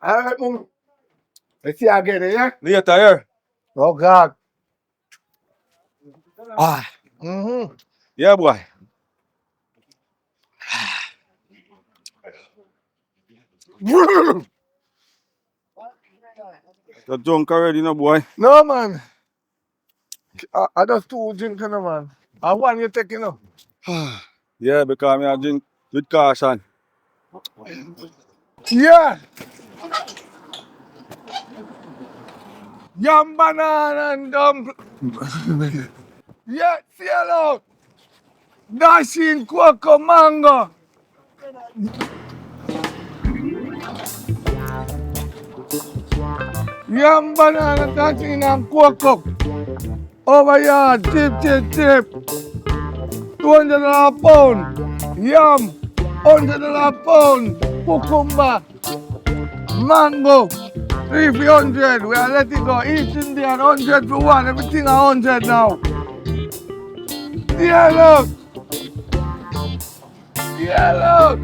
Alright, mum. Let's see again, yeah? Later, here. Oh God. Ah. Mm-hmm. Yeah, boy. You're drunk already, no boy? No, man. I just two drinking, no, man. I want you taking up. Yeah, because I drink with caution. Yeah. Yam banana and yeah, see hello. Dashing cocoa mango. Yam banana dashing and cocoa. Over here, tip. $200 a pound. Yam, $100 a pound. Cucumber, mango, 300. We are let it go. Each Indian 100 for one. Everything 100 now. Yeah, look. Yeah, look.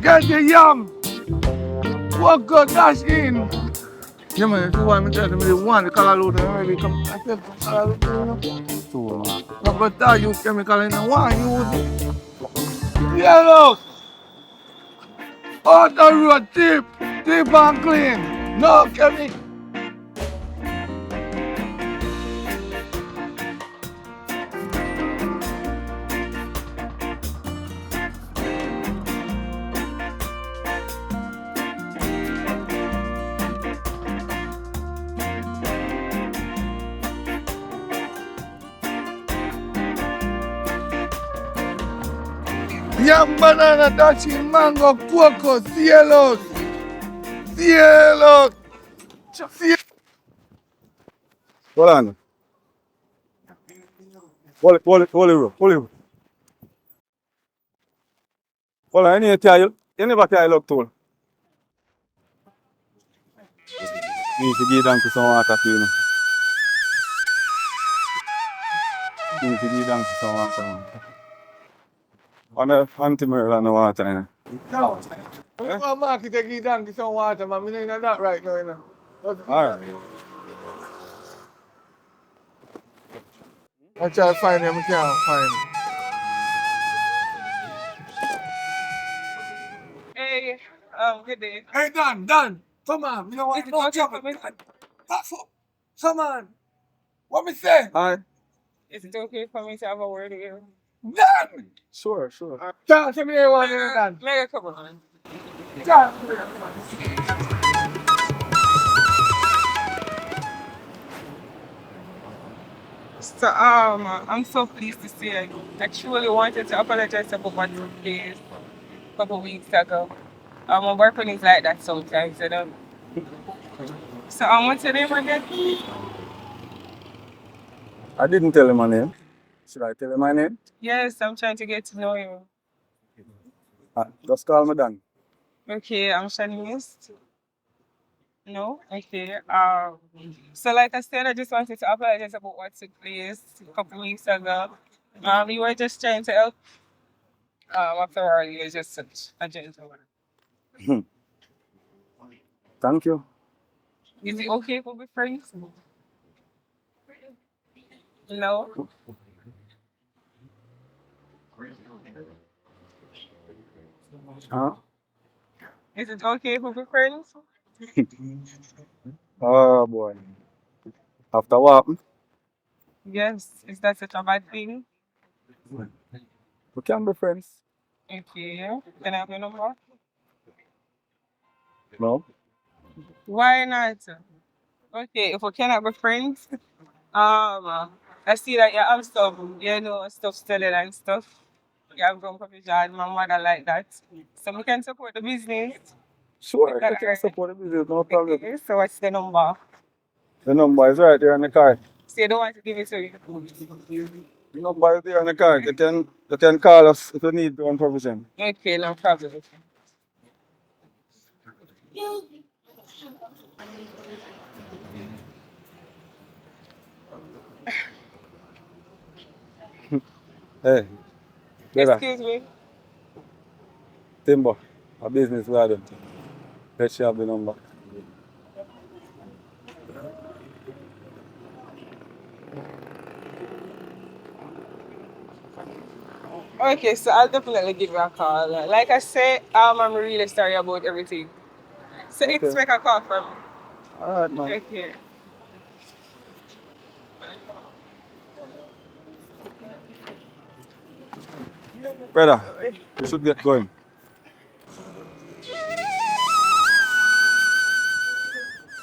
Get the yam. Cocoa dash in. Yeah, man, if you want me to tell them the one, the color load already come. I said, color load, you know. Two, man. I'm going to tell you chemical in the one. You yeah, look. On the road, tip and clean. No chemical. Yam, banana, dashi, mango, cocoa, cielos. Cielos. Hold on. Hold it, bro. Hold on, you never tie look tool. Need to give donkey some water too, you know. Need to give donkey some water, man. On the anti-merle and the water, you know. No. I'm going to market to give donkey some water, man. I'm not that right now, you know. Alright. I try to find him, I can't find him. Hey, good day. Hey, Donn. Come on. You know what? No trouble. Come on. What me say? Hi. Is it okay for me to have a word with you? Donn! Sure. Tell me you want to Donn. Mega, come on. So, I'm so pleased to see you. I truly wanted to apologize about what took place a couple weeks ago. My boyfriend is like that sometimes, you know. So, what's your name again? I didn't tell him my name. Should I tell him my name? Yes, I'm trying to get to know you. Just call me Dan. Okay, I'm Shany. No? Okay. So like I said, I just wanted to apologize about what took place a couple weeks ago. We were just trying to help. After all, you're just such a gentleman. Thank you. Is it okay if we be friends? No? Huh? Is it okay if we be friends? Oh boy. After what happened? Yes. Is that such a bad thing? We can be friends. Okay. Can I have your number? No? Why not? Okay, if we cannot be friends, I see that you have stuff, stuff studied and stuff. You have grown provision, my mother like that. So we can support the business. Is Sure, that you can alright? support the business, no problem. Okay, so what's the number? The number is right there on the card. So you don't want to give it to you? The number is there on the card. You can call us if you need one provision. Okay, no problem. Hey, brother, Excuse me. Timber, a business we are doing. Let's have the number. Okay, so I'll definitely give you a call. Like I said, I'm really sorry about everything. So Okay. expect a call from me. Alright, man. Okay. Brother, you should get going.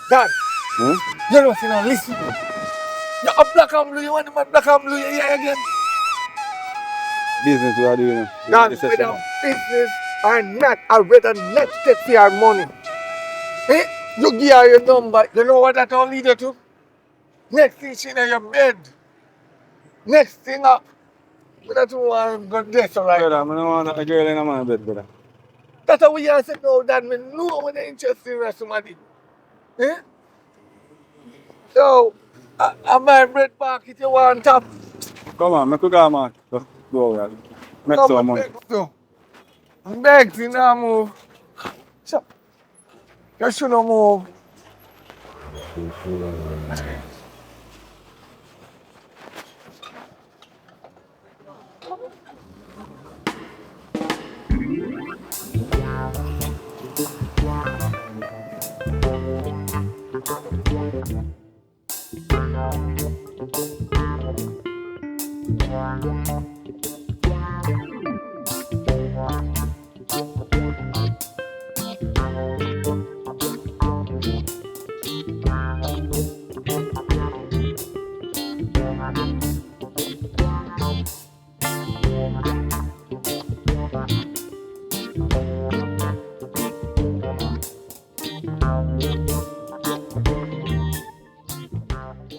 Dad, Hmm? you know, you know, listen. You're a black and blue, you want the man black and blue, you hear again. Business we are doing. Dad, whether business or not, I rather not take your money. Eh? You give her your number, you know what that will lead you to? Next thing she in your bed. Next thing up. We don't want to go there so right Brother, I now. don't want a girl in my bed, brother. That's how we are saying now that we know when they're interested in somebody. Eh? So, I might bread back if you want top. Come on, make we go, man. Go over. Make Come some on, money. beg to. Beg to now move. So, you shouldn't move.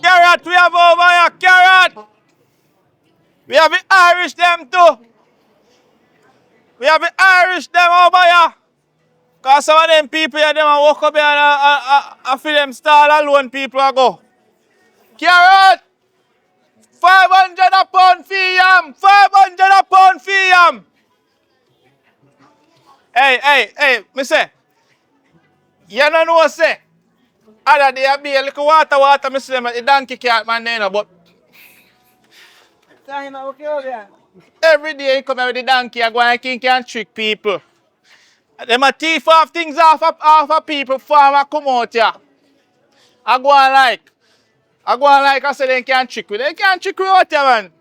Carrot, we have over here, carrot. We have the Irish them too. We have the Irish them over here. Cause some of them people here, them a walk up here and I feel them stall alone people a go. Carrot! 500 a pound fee yam! 500 a pound fee yam! Hey, me say, you don't know say, other day I be a little water, me see them at the donkey cart man there, you know, but every day you come here with the donkey, I go and think you can trick people. Them a thief off things off of people farm and come out here. I go and like I say they can't trick you. They can't trick you out here, man.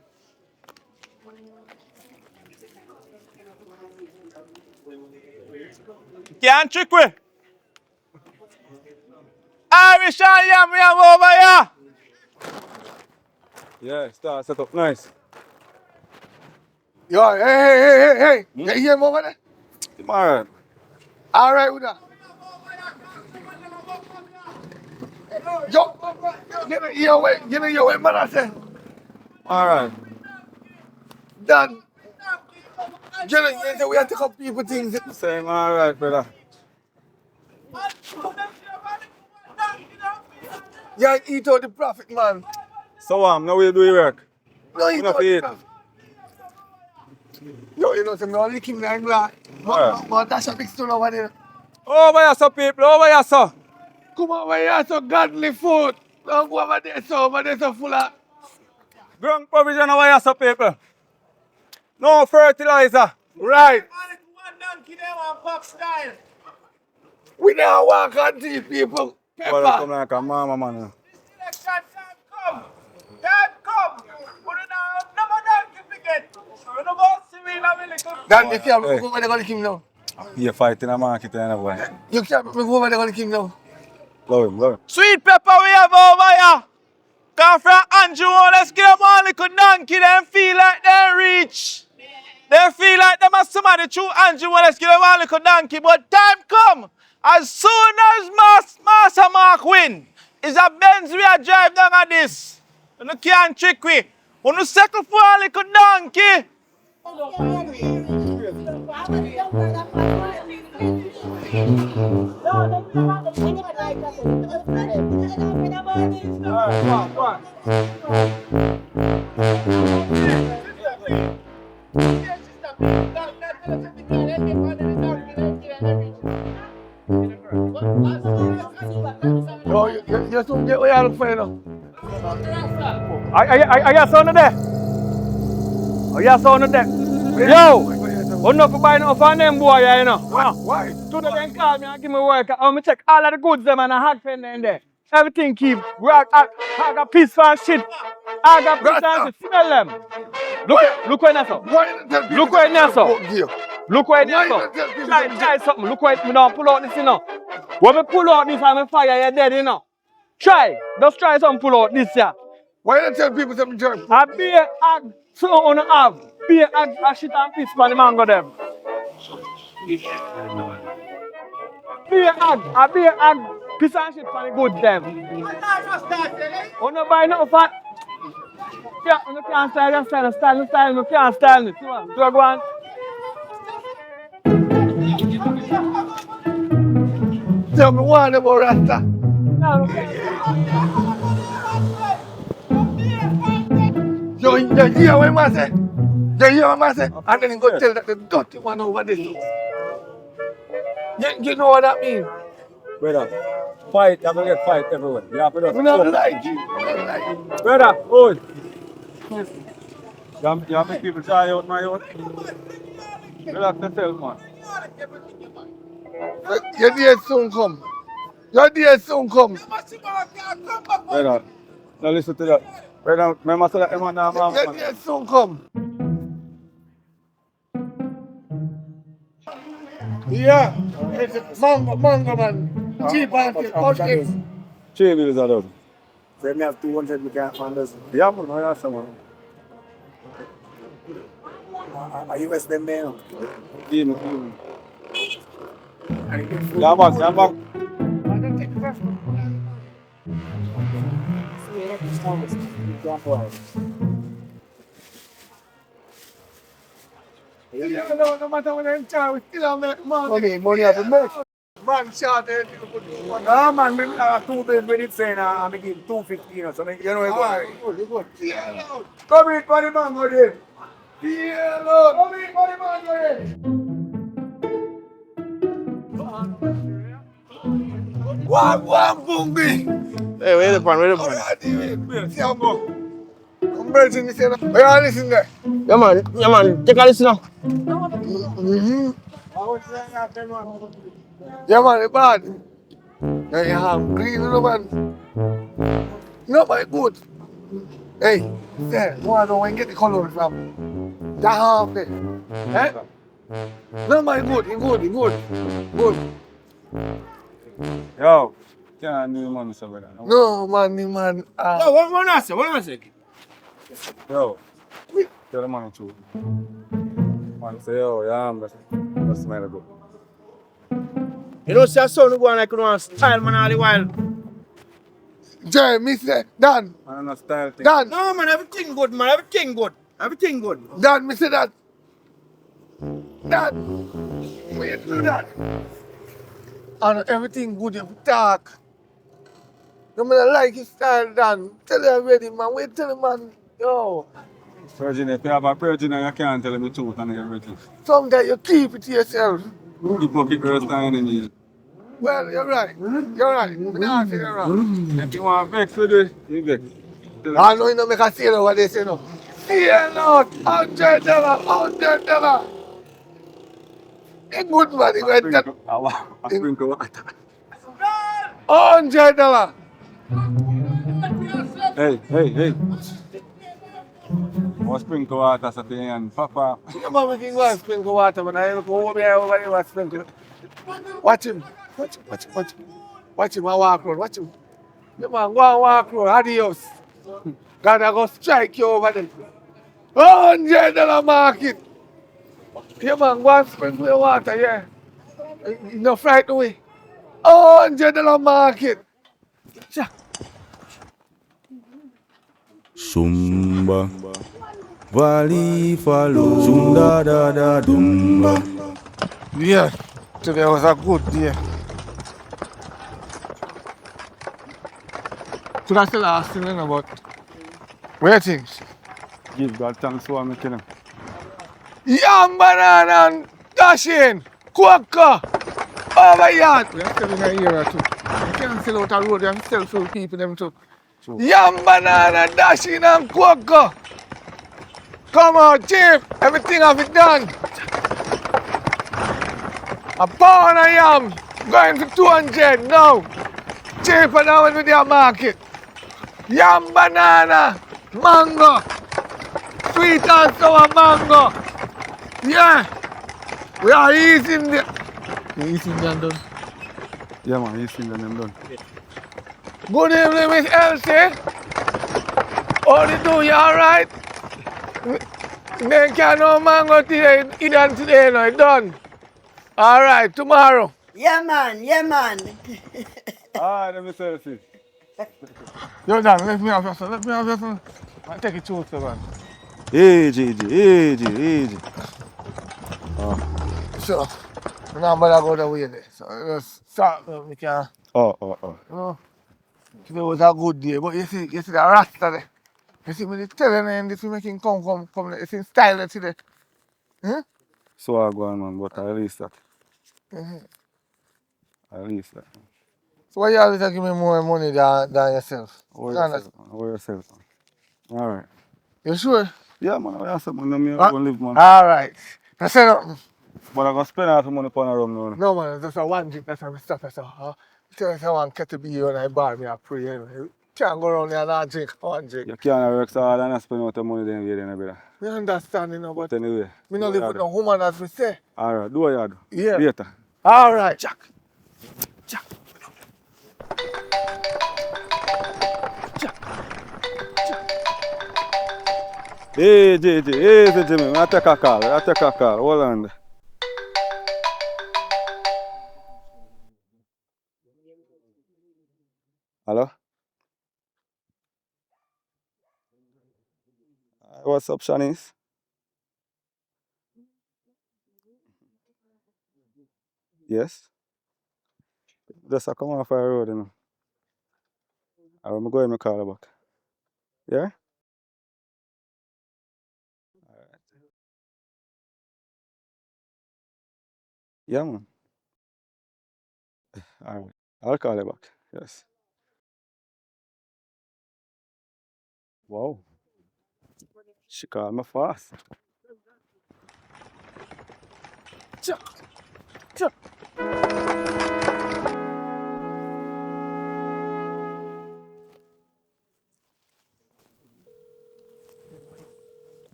Can't trick you. Irish and yam we have over here. Yeah, start set up nice. Yo, hey. You hear me over there? Alright. Alright with that. Yo, get your way, man, I say. Alright. Done. We have to come people things. Same alright, brother. Yeah, eat out the profit, man. So now we do your work. No, eat Enough out the eat. profit. Yo, you know, so I'm not licking that glass. But that's a big stone over there. Over here, so people, over here, so. Come over here, so godly food. Don't go over there, so full of. Ground provision over here, so people. No fertilizer. Right. We now walk on these people. Well, Pepper. come like a mama, man. Dan, you can't go over there on the king now. You're fighting a market and a boy. You can't go over there on the king now. Love him, love him. Sweet pepper we have over here. Come from Andrew, let's get them all little donkey, them feel like they rich. They feel like them as somebody true Andrew, let's get them all little donkey. But time come, as soon as Master Mark win, is a Benz we are drive down at this. You can't trick we. When you settle for a little donkey. No, you soon get where you look for, you know. I got sound of that. I got sound of that. Yo! I'm not for buying off on them boy, you know. Why? Today they call me and give me work. I'm going to check all of the goods them and I hack pen in there. Everything keep rock, I got piece for shit. I got piece for shit. Smell them. Look where that's up. Look where that's up. Look where that's up. Try something. Look where me don't pull out this, you know. When me pull out this, I'm fire, you're dead, you know. Try. Just try something pull out this, yeah. Why you tell people something, Jerry? I be a so on the have. Be a shit and piece for the mango them. I be a piece and shit for the good them. On no buy no fat. Yeah, you can't style, you can't style me. Do I go on? Tell me one about Rasta. Yo, you hear what I say? You hear what I say? And then you go tell that the dirty one over there. You know what that means? Brother, fight, you have to get fight everywhere. You have to just... We not like you. Brother, hold. You have to people try out my own. Relax yourself, man. Your day soon come. Your day soon come. Brother, now listen to that. Brother, remember so that man now, man. Your day soon come. Yeah, it's mango man. Cheap and okay. 3 bills a dozen. So me have 200 we can't find us. Yeah, man, I have someone. Are you West them there? Give me. Yeah, back. No matter what I'm trying, we still make money. Money have to make. Man, shot there. No, man, we have 2 bills with it saying I'm making 250, you know, so you know Good. Come in for the mango there. Come in for the mango there. One bungi. Hey, wait a minute. See how go. I'm bursting this here. Where are you listening there? Yeah, man, take a listen now. Yeah, man, it's bad. Yeah, you have green, no man. Nobody good. Hey, there, I don't want to get the color from. That half there. Eh? Nobody good, he good. Good. Yo, can't do money, so brother. No, man. Yo, what I say? Yo, tell the money too. Man say, yo, yeah, that's smell good. You know, see a son who go on like you want style, man, all the while. Jay, me say, Dan. Man, no style thing. Dan. No, man, everything good, man, everything good. Dan, me say that. Dan. Where you do that? And everything good, you talk. No man like his style, Dan. Tell you already, man. Wait till the man. Yo. Virgin, if you have a virgin and you can't tell him the truth and everything. Sometimes you keep it to yourself. You pocket girl style in you. Well, you're right. You're right. You're right. If you want vex with it, you vex. I know you don't make a sale over this, you know. Sale out, $100. A good man, he went that. I sprinkle water. $100. Hey. was sprinkle water so and Papa. Yeah, man, we can go and sprinkle water, but I don't go over here over there and sprinkle. Watch him. Watch him, I walk road. Watch him. Yeah, man, go and walk road. Adios. God, I go strike you over there. $100 market. Yeah, man, go and sprinkle your water, yeah. No fright away. $100 market. Sumba. Valley follow. Sunda da da dumba. Yeah, today was a good day. So that's the last thing, you know, but where things? Give God thanks for making him. Yam banana and dashing, quokka, over yard. We are still in a year or two. You can't sell out a road, you have to sell few people them too. True. Yam banana, dashing and quokka. Come on, chief, everything have it done. A pound of yam, going for 200 now. Cheaper than when we do a market. Yam banana, mango, sweet and sour mango. Yeah, we are eating the... You eating them done? Yeah, man, he's seen them done. Good evening, Miss Elsie. How do you do? You alright? Then can no mango today, eat on today, no, it's done. Alright, tomorrow. Yeah, man, yeah, man. Ah, let me say this. You're done, let me have your son, I'll take it to you, man. Easy. Oh. So, now I'm gonna go the way there. So, just start, we can... Oh. You know, today was a good day, but you see the rasta there. You see me telling him this will make him come, you see style there today. Huh? So I go on, man, but I release that. Mhm. I release that. So why you always give me more money than yourself? Over yourself, man. Alright. You sure? Yeah, man, I have some money, I'm going to live, man. Alright. I say nothing. But I'm going to spend half the money on a rum now. No, man, just a one drink, that's how I stop. Tell us I want kettle beer when I bar me, I pray. You can't go around there and not drink one drink. You can't work so hard and not spend out the money then, brother. Me understand, you know, but anyway, me not live with no woman as we say. Alright, do what you do. Yeah. Later. Alright. Jack. Easy, Jimmy. I take a call. Hold on there. Hello? What's up, Shany? Yes? Just come off the road, you know. I'm going to call you back. Yeah? Yeah, man. Alright. I'll call you back. Yes. Wow. She called me fast.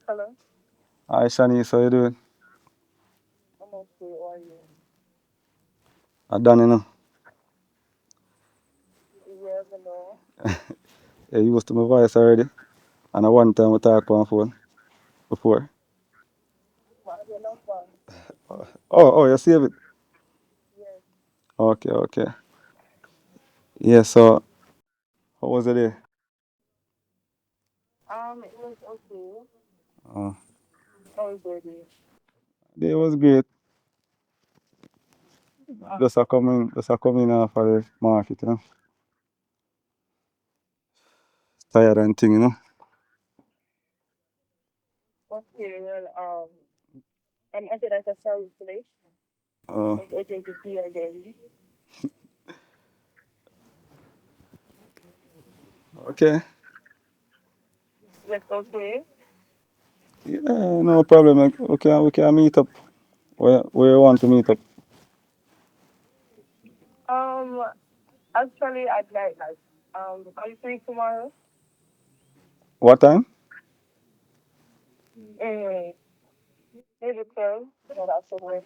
Hello. Hi, Shany. How you doing? I'm okay. How are you? I'm done, you know. Yes, hello. Yeah, you used to my voice already. And I one time we talked on phone before. What are your number? Oh, you save it? Yes. Okay. Yeah, so how was the day? It was okay. Oh, How was your day? day was great. Just a coming off of the market, you know. Tired and thing, you know. Okay, well, I'm actually at a service place. Oh, I'm waiting to see you again. okay. That's okay. Yeah, no problem. We can meet up. Where you want to meet up? Um, actually, I'd like Are you free tomorrow? What time? Maybe 12. No, that's okay.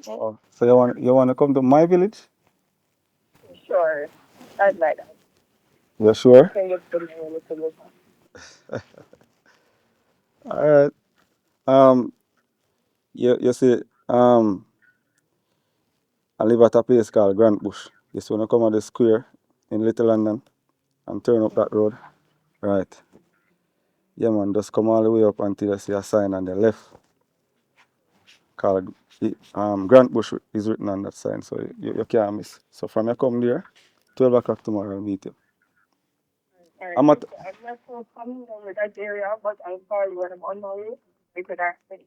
Oh, so you want to come to my village? Sure. I'd like that. You sure? Can you put me a little bit? All right. Um, you see, I live at a place called Grant Bush. Just wanna come at the square in Little London and turn up that road. Right. Yeah, man. Just come all the way up until you see a sign on the left called Grant Bush is written on that sign, so you can't miss. So from you come there, 12 o'clock tomorrow, I'll meet you. Alright, I'm at. I'm not so familiar with that area, but I'll call you when I'm on my way. You could ask me.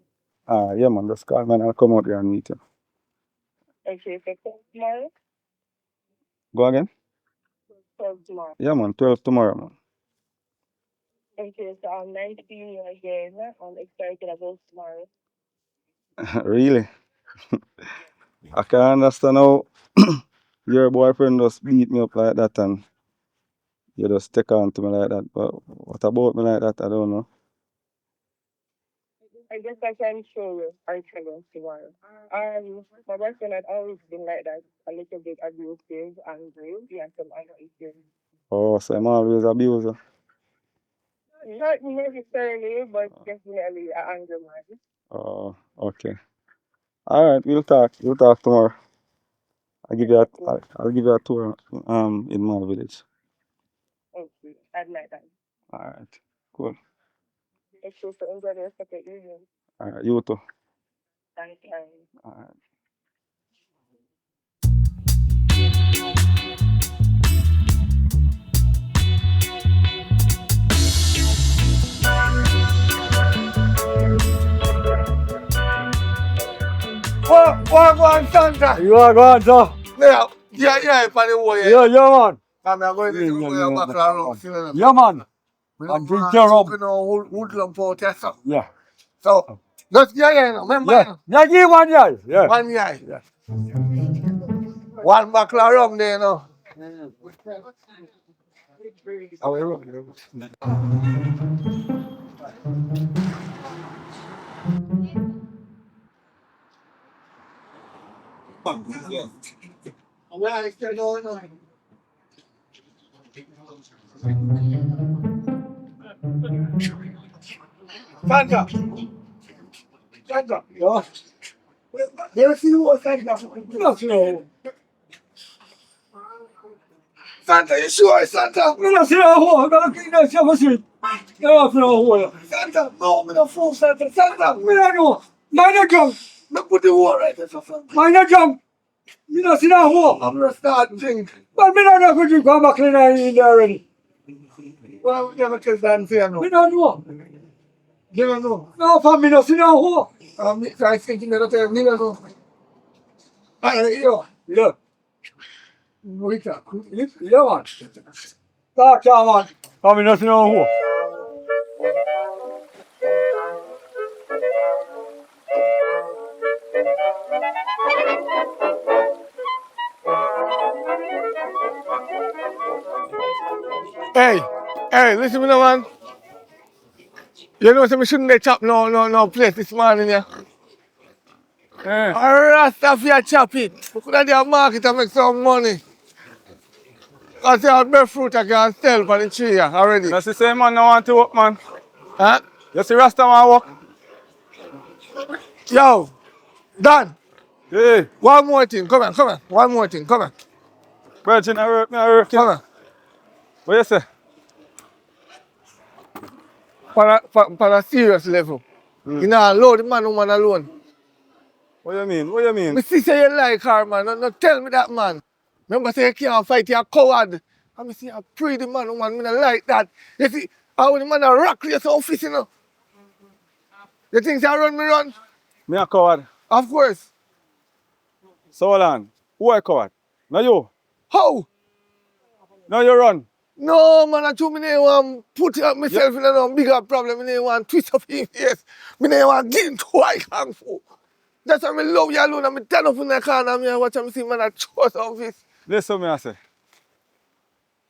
Yeah, man. Just call me and I'll come out there and meet you. Okay, so 12 tomorrow? Go again? 12 tomorrow. Yeah, man. 12 tomorrow, man. Okay, so I'm 19 again. I'm excited about tomorrow. Really? I can understand how your boyfriend just beat me up like that and you just take on to me like that. But what about me like that? I don't know. I guess I can show you our trouble tomorrow. My boyfriend had always been like that, a little bit abusive, angry. He had some other issues. Oh, so I'm always abuser. Not necessarily, but definitely an angry man. Oh, okay. All right, we'll talk. We'll talk tomorrow. I'll give you a tour in my village. Okay, at night time. All right, cool. Make sure to enjoy the rest of the evening. All right, you too. Thank you. All right. What going Santa? You are going, sir? Yeah, for the whole Yeah, man. I'm going to go back around. Yeah, man. And drink your rum. Woodland Port, yes, sir. Yeah. So, just remember? Yeah. Yeah, give 1 year. Yeah. 1 year. Yeah. One bottle of rum there, no. How are you? Where is the going? Santa. Santa. Yeah. There is you, Santa. No. Santa, you sure, Santa? You don't see that hole. I'm going to get that shit. What's it? You don't see that hole. Santa, no, I'm not fool, Santa. Santa. Me not know. Mind the jump. Me put the hole right there, Santa. Mind the jump. You don't see that hole. I'm going to start drink. But me not know if you come back in there already. Well, we never kiss that and say no. Me not know. You don't know. No, for me not see that hole. I think you never tell me, you know. Yeah. We talk. Yeah, man. Talk, man. For me not see that hole. Hey, listen me now, man. You know, so we shouldn't get chop no place this morning, yeah. Rasta if you chop it. We could have the market and make some money. Because you have bread fruit I can sell for the tree yeah, already. That's the same man I want to work, man. Huh? You see Rasta man work? Yo, Donn. Hey. One more thing, come on. One more thing, come on. Virgin, I work. Come on. What you say? For a serious level. You know, allow the man woman alone. What you mean? Me see say you like her, man. No tell me that, man. Remember say you can't fight, you're a coward. And me see you pray the man, woman. Me not like that. You see, how the man a rock your office, you know. You think you run? Me a coward. Of course. So hold on. Who a coward? No you. How? No you run. No, man, I told me I want put myself in a bigger problem. I want twist up his face. I want get into white kung fu. That's why I love you alone. I'm turn up in the corner and I watch him see man at church office. Listen me I say.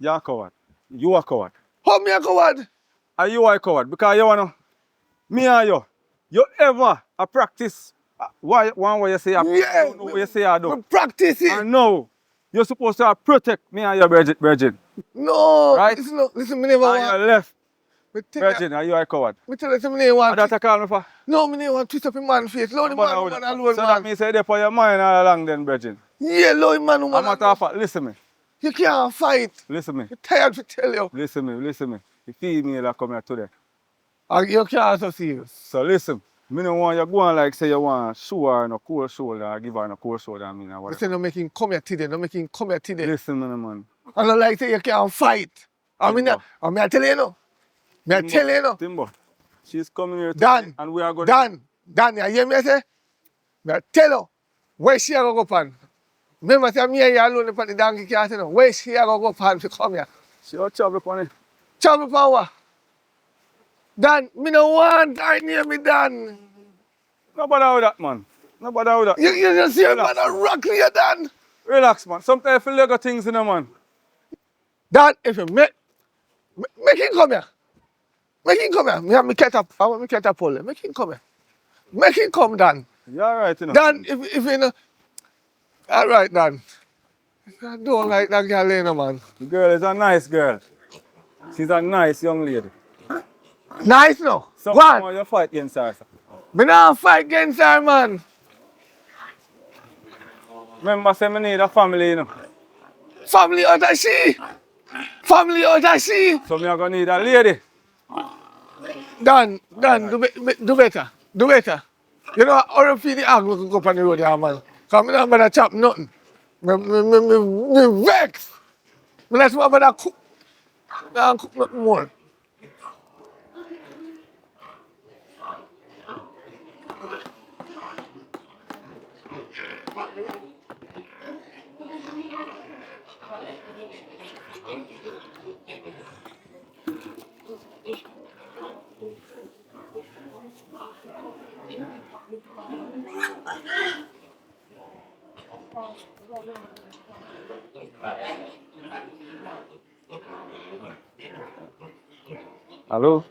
You're a coward. You a coward. How me a coward? Are you a coward? Because you wanna me and you ever a practice one way you say I Yeah, what you say I do. me practice it. And now you're supposed to protect me and your virgin. No, Right? listen, me never And want. you left. Me tell Virgin, are you a coward? me tell you, me never want. What that call me for? No, me never want twist up in man face. Load the man, woman alone, So man. that means say they for your mind all along then, virgin. Yeah, load man, woman. I'm matter of fact, listen me. You can't fight. Listen me. I'm tired to tell you. Listen me. The female that come here today. You can't also see you. So listen, me don't want you go on like say you want show her no cold shoulder or give her no cold shoulder I mean or whatever. Listen, no making come here today. No making come here today. Listen me, man. I don't like say you can't fight. I mean, I tell you no. Me tell you no. Timbo, she's coming here today and we are going Dan, you hear me say? Me tell you, where she a go pan? Remember say me and you alone upon the donkey cart, you know. Where she a go pan to come here? She a travel upon it. Travel upon what? Dan, me no want her near me, Dan. No bother with that, man. No bother with that. You just see a man a rock here, Dan. Relax, man. Sometimes I feel like got things in the man. Dan, if you make him come here. Make him come here. Me have me catapult. I want me catapult. Make him come here. Make him come, Dan. You alright, you know? Dan, if you know. Alright, Dan. I don't like that girl, you know, man. The girl is a nice girl. She's a nice young lady. Nice, no? So What? you fight against her, sir? Me not fight against her, man. Remember, say me need a family, you know. Family out of she. Family out of she. So me are gonna need a lady. Dan, do better. Do better. You know, I feel the arm will go up on the road here, man. Because I don't bother chop nothing. Me vex. Me let's not bother cook. I cook nothing more. Hello?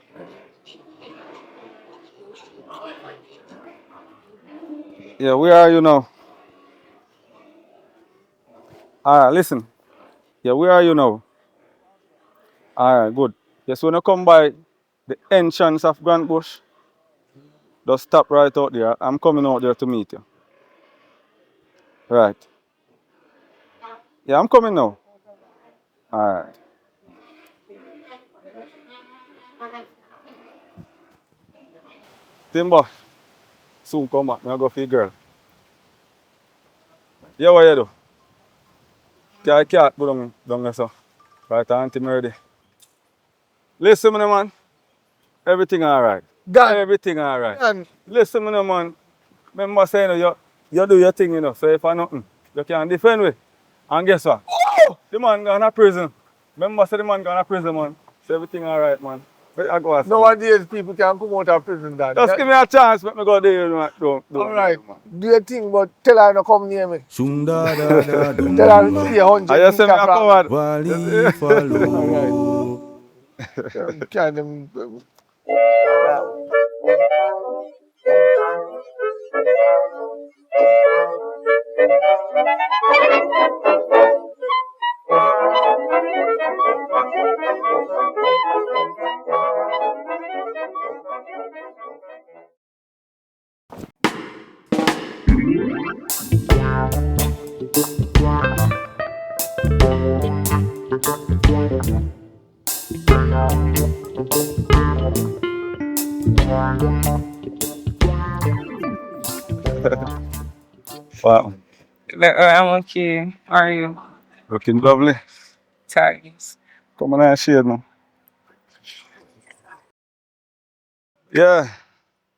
Yeah, where are you now? Alright, listen. Yeah, where are you now? Alright, good. Yes, when you come by the entrance of Grand Bush, just stop right out there. I'm coming out there to meet you. Right. Yeah, I'm coming now. Alright. Timber, soon come back. I'm go for the girl. Yeah, what you do? Carry cat put down there, so. Right, Auntie Merdy. Listen, man. Everything alright. Everything alright. Listen, man. Remember saying you do your thing, you know. So if I nothing, you can defend me. And guess what? Oh! The man gone to prison. Remember say the man gone to prison, man. So everything alright, man. Where I go Nowadays, people can come out of prison, Dan. Just give me a chance, let me go there. Don't Alright. Do your thing, but tell her not come near me. Tell her to stay 100 I just say me a coward. Alright. Can them. Wow. I'm okay. How are you? Looking lovely. Thanks. Come on and shade now. Yeah.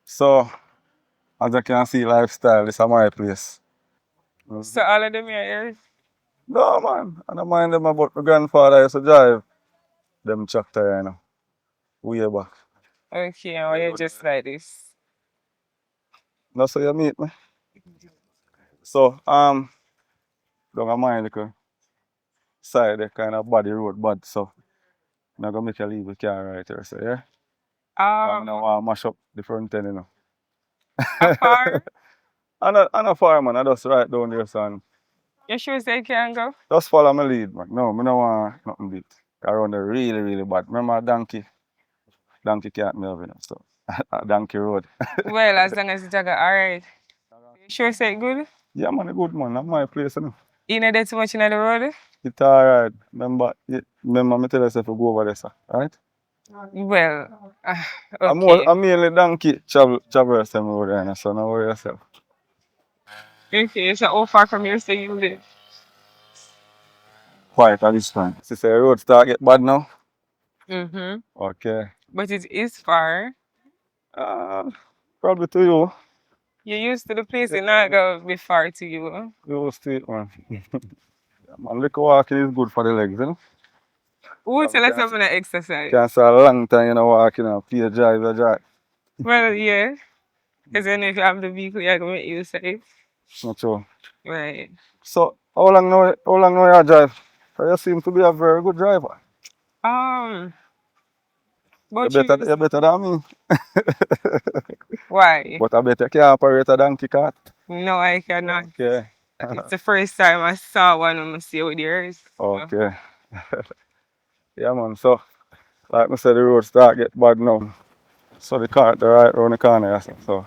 So, as you can see, lifestyle, this is my place. So all of them here? No, man. I don't mind them about my grandfather used to drive them tractor, you know. Way back. Okay, or you just like this? That's how you meet me. So, don't mind, little. side, they kind of body road bad, so I'm not gonna make you leave the car right here, so yeah. I'm gonna want to mash up the front end, you know. A far? I'm not far, man. I just right down there, son. You sure say you can go? Just follow my lead, man. No, I don't want nothing beat. Around there really, really bad. Remember donkey? Donkey can't move, you know, so donkey road. Well, as long as it's alright. You sure say it good? Yeah, man, a good man. That's my place, you know. You know that too much in the road? It's alright. Remember me tell yourself to go over there, sir. Alright? Well, okay. I'm mainly donkey traverse them road right now, so don't worry yourself. Okay, so how far from here so you live? Quiet at this time. She say road start get bad now. Mm-hmm. Okay. But it is far. Probably to you. You're used to the place, it's not going to be far to you. You used to it, man. Man, little walking is good for the legs, you know? Who tell us something to exercise? Can't say a long time, you know, walking up. Pay drive, you drive. Well, yeah. Because then if you have the vehicle, you're going to make you safe. Not true. Right. So, how long now you drive? You seem to be a very good driver. But You're better than me. Why? But I bet you can operate a donkey cart. No, I cannot. Okay. It's the first time I saw one of them see with yours. Okay. Yeah, man. So, like I said, the road start get bad now. So the car the right around the corner, so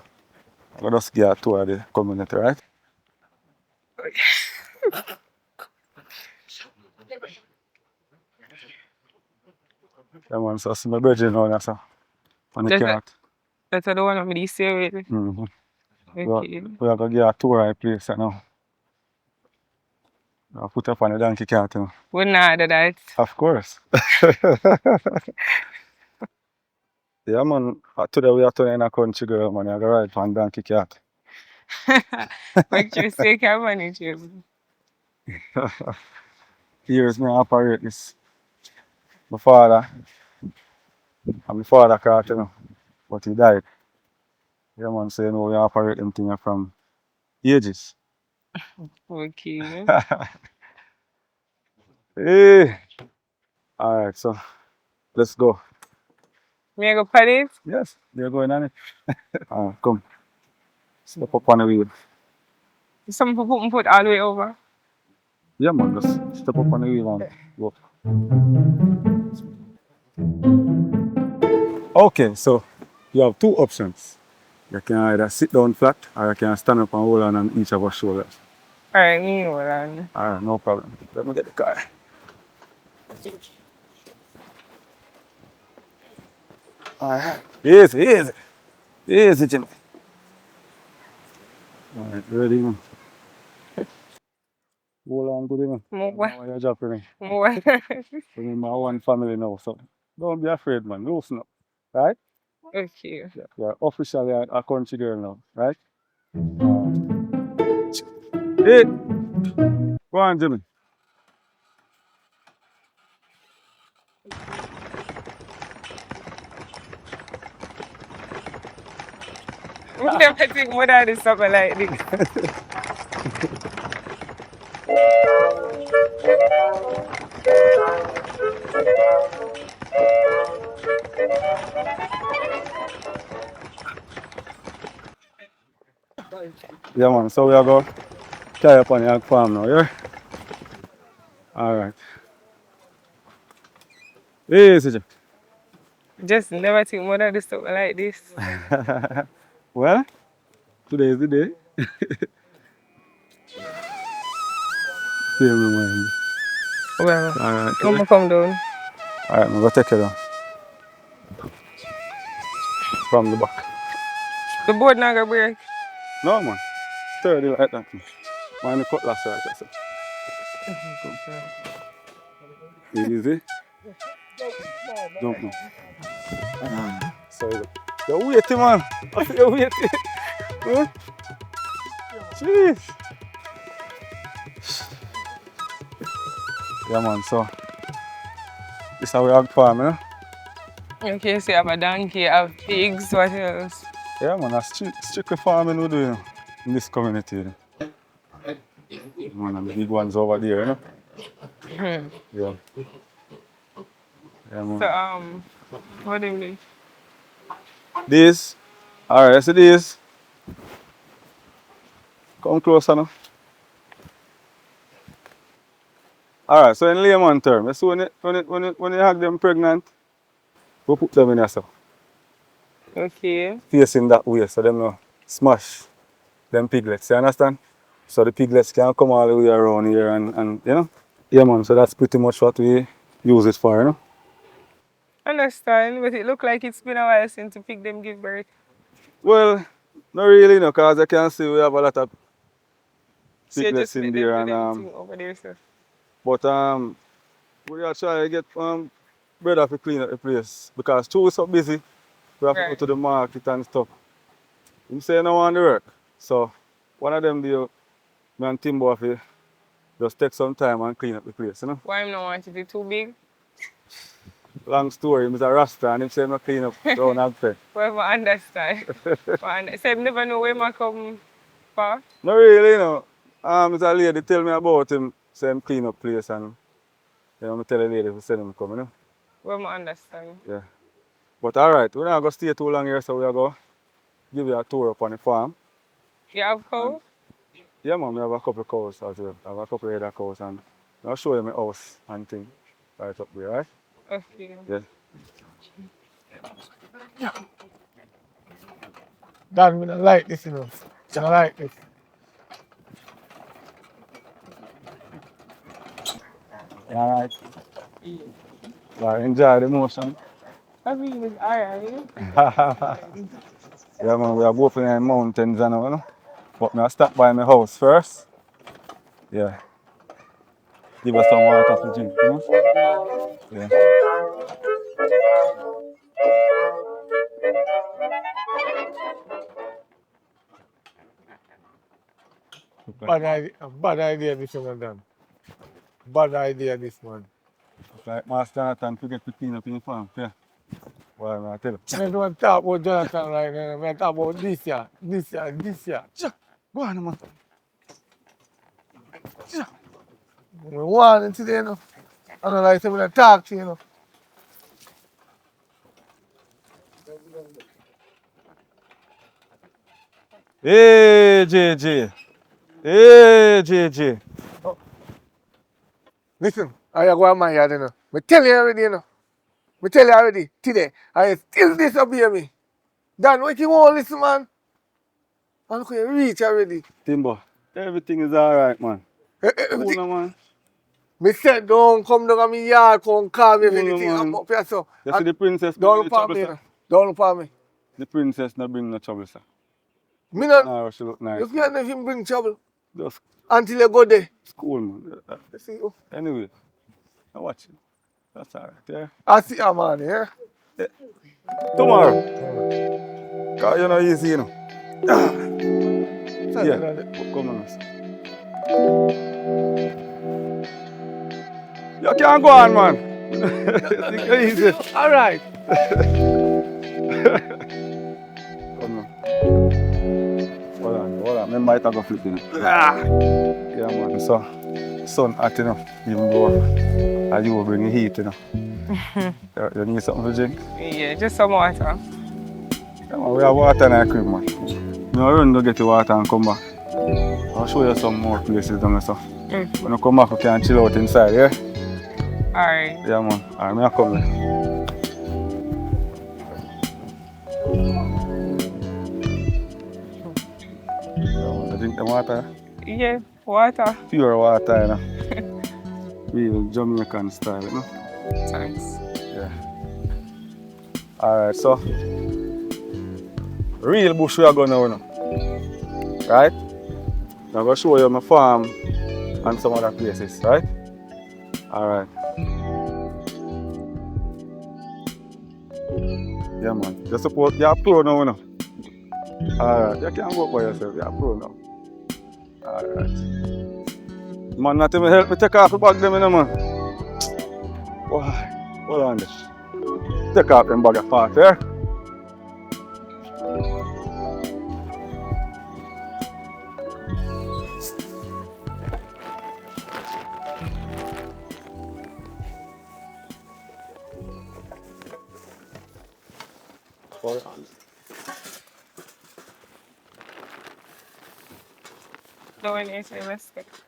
I'll just get a tour of the community, right? Yeah, man. So see my brethren now, yeah, so on the cart. That's the one I'm going to say with. Mm-hmm. Okay. We are going to get a tour of the place right now. I'll put up on the donkey cart, you know. We not do that. Of course. Yeah, man. Today we are turning a country girl, man. You're going to ride on donkey cart. Make sure you can manage it. Years me operate this. My father, and my father cart, you know, but he died. Yeah, man, so you know, we operate them things from ages. Okay. Hey! Alright, so let's go. May I go pat it? Yes, they're going on it. Alright, come. Step up on the wheel. Some people put all the way over. Yeah, man, just step up on the wheel and go. Okay, so you have two options. You can either sit down flat or you can stand up and hold on each of our shoulders. Alright, me hold on. Alright, no problem. Let me get the car. Alright, easy, Jimmy. Alright, ready, man. Hold on good, you know. Now you're dropping me. Remember, I want family now, so don't be afraid, man. Loosen up, right? Okay. Yeah, you're officially a country girl now, right? Hey! Go on, Jimmy. We never think more than something like this. Yeah, man, so we are going to carry up on the farm now, yeah? Alright. Easy, Jimmy. Just never think more than something like this. Well, today is the day. Feel me, man. Well, Alright. come down. Alright, I'm going to take it down. From the back. The board not going to break? No, man. Sturdy like that. Mind the cutlass right there. Easy. Jump now. So you're waiting, man. You're waiting. Huh? Jeez. Yeah, man, so this is how we have farm, you know? Okay, so you have a donkey, you have pigs, what else? Yeah, man, that's strictly farming we do, you know, in this community. You know? Man, and the big ones over there, you know? Hmm. Yeah. Yeah, man. So, what do you mean? This. Alright, see this. Come closer now. Alright, so in layman term, you see when you have them pregnant, we put them in here so. Okay. Facing that way so them no smash them piglets, you understand? So the piglets can come all the way around here and you know? Yeah man, so that's pretty much what we use it for, you know? Understand, but it look like it's been a while since you pick them give birth. Well, not really, no, because I can see we have a lot of So you piglets just in let them there do and them thing over there, sir. but we are trying to get brother to clean up the place because too so busy. We have to go to the market and stuff. Him say no want to work. So one of them do me and Timbo have to just take some time and clean up the place, you know? Why him not want it too big? Long story, he's a Rasta and him say no clean up down and say. Well, I understand. So I never know where I come for. Not really, you know. It's a lady tell me about him, say him clean up place and you know, I tell the lady to send him come, you know? Well, I understand. Yeah. But alright, we're not gonna stay too long here, so we're gonna give you a tour up on the farm. You have cow? Yeah man, we have a couple of cows as well. I have a couple of other cows and I'll show you my house and thing right up there, right? Okay. Yeah. Donn, we don't like this, you know. I don't like this. Alright. Well, enjoy the motion. I mean, it's alright. Yeah man, we are both in the mountains and all, you know. But I stop by my house first. Yeah. Give us some water to drink, you know? Yeah. Bad idea this one done. Bad idea this one. It's like Master Nathan forget to clean up in the farm. Yeah. Well, I tell you. I don't want to talk about Jonathan right now. I talk about this year, this year, this year. Go on, man. We want it today, you know. I don't like to when I talk to you, you know. Hey, JJ. Hey, JJ. Listen, I go to my yard, you know. I tell you already, you know. I tell you already, today, I still disobey me. Donn, what you want, listen, man? I look at you reach already. Timbo, everything is alright, man. Everything. Cool, man. Me said, don't come down to my yard, come call me if Cool, anything man. happen up here, so. You see the princess Don't bring look no for trouble, me, you sir? know. Don't look for me. The princess not bring no trouble, sir. Me not. No, she look nice. You can't let him bring trouble. Just Until you go there. cool, man. You see you? Anyway, I watch it. That's alright, yeah? I see a man here. Yeah. Tomorrow. Cause you know easy, you know. Yeah, come on. You can't go on, man. Take it easy. All right. Come on. Hold on. I might have go flip, you know. Yeah, man. So, sun hot, you know. Even though you will bring the heat, you know. You need something to drink? Yeah, just some water. Yeah, man, we have water in our crib, man. Now run to get the water and come back. I'll show you some more places down there, so. When you come back, you can chill out inside, yeah? Alright. Yeah, man. Alright, I'll come there. You drink the water? Yeah, water. Pure water, you know. Real Jamaican style, you know. Thanks. Yeah. Alright, so real bush we are going now, you know. Right? I'm going to show you my farm and some other places, right? Alright. Yeah, man. You suppose you're pro now, you know. Alright, you can't go by yourself, you're pro now. Alright. Man, not even help me take off the bag them, you know, man. Why? Hold on this. Take off them bag of fat, yeah? Hold on. No one is respect.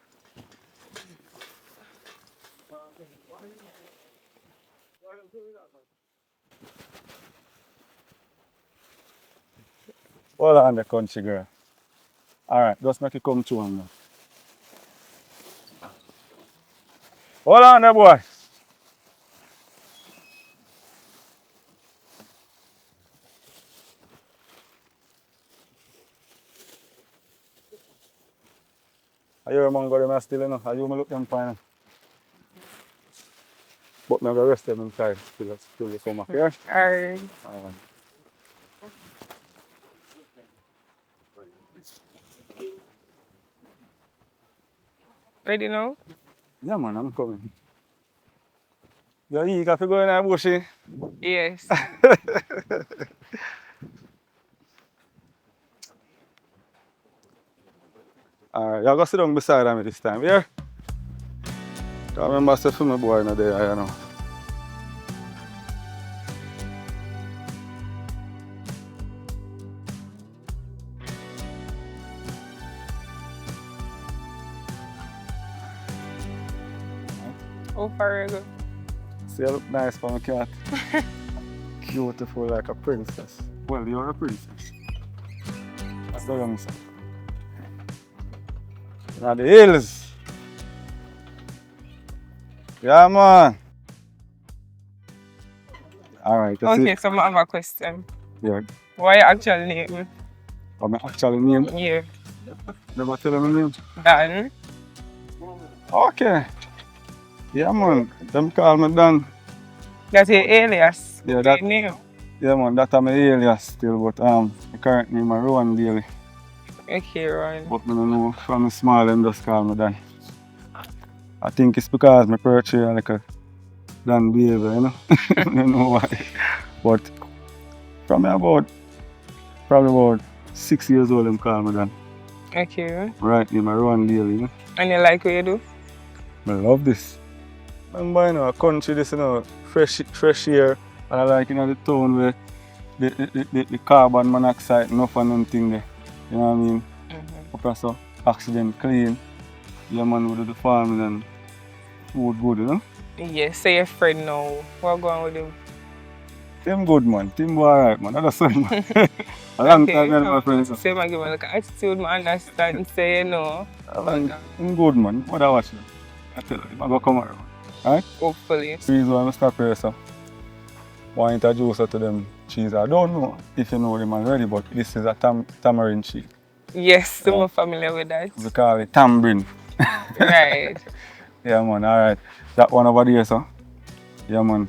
Hold on the country girl. Alright, just make it come to him now. Hold on there, boy. I hear man go them still enough. I you me look them fine. But I'm gonna rest them inside till they come up here. Alright. Ready now? Yeah man, I'm coming. You're eager to go in that bushy? Yes. Alright, you go sit down beside me this time, yeah? I remember I said for my boy in there, you know. How far you go? See, you look nice for my cat. Beautiful like a princess. Well, you're a princess. That's the young son. Now the hills. Yeah, man. Alright, Okay, so I have a question. Yeah. What your actual name? Or my actual name? Yeah. Never tell them my name? Donn. Okay. Yeah, man. Them call me Donn. That's your alias? Yeah, that. Your name? Yeah, man. That's my alias still, but my current name is Rowan Daly. Okay, Rowan. But I don't know, from small, them just call me Donn. I think it's because my portray like a Donn behavior, you know? I don't know why. But from probably about 6 years old, them call me Donn. Okay. Right, name is Rowan Daly, you know? And you like what you do? I love this. Remember, you know, a country, this, you know, fresh air. And I like, you know, the town where the carbon monoxide, enough and nothing there. You know what I mean? So oxygen clean. Yeah, man, we do the farming and food good, you know? Yes, say your friend now. What going with him? Them good, man. Them alright, man. That's all, man. A long time, man, my friends. Say, man, give me like an attitude, man, understand, say, you know. I'm good, man. What I watch? I tell you, I'm going to come around. Alright? Hopefully. The reason why I stop here, so I want to introduce her to them cheese. I don't know if you know them already, but this is a tamarind cheese. Yes, I'm familiar with that. We call it tamarind. Right. Yeah, man, alright. That one over there, so. Yeah, man.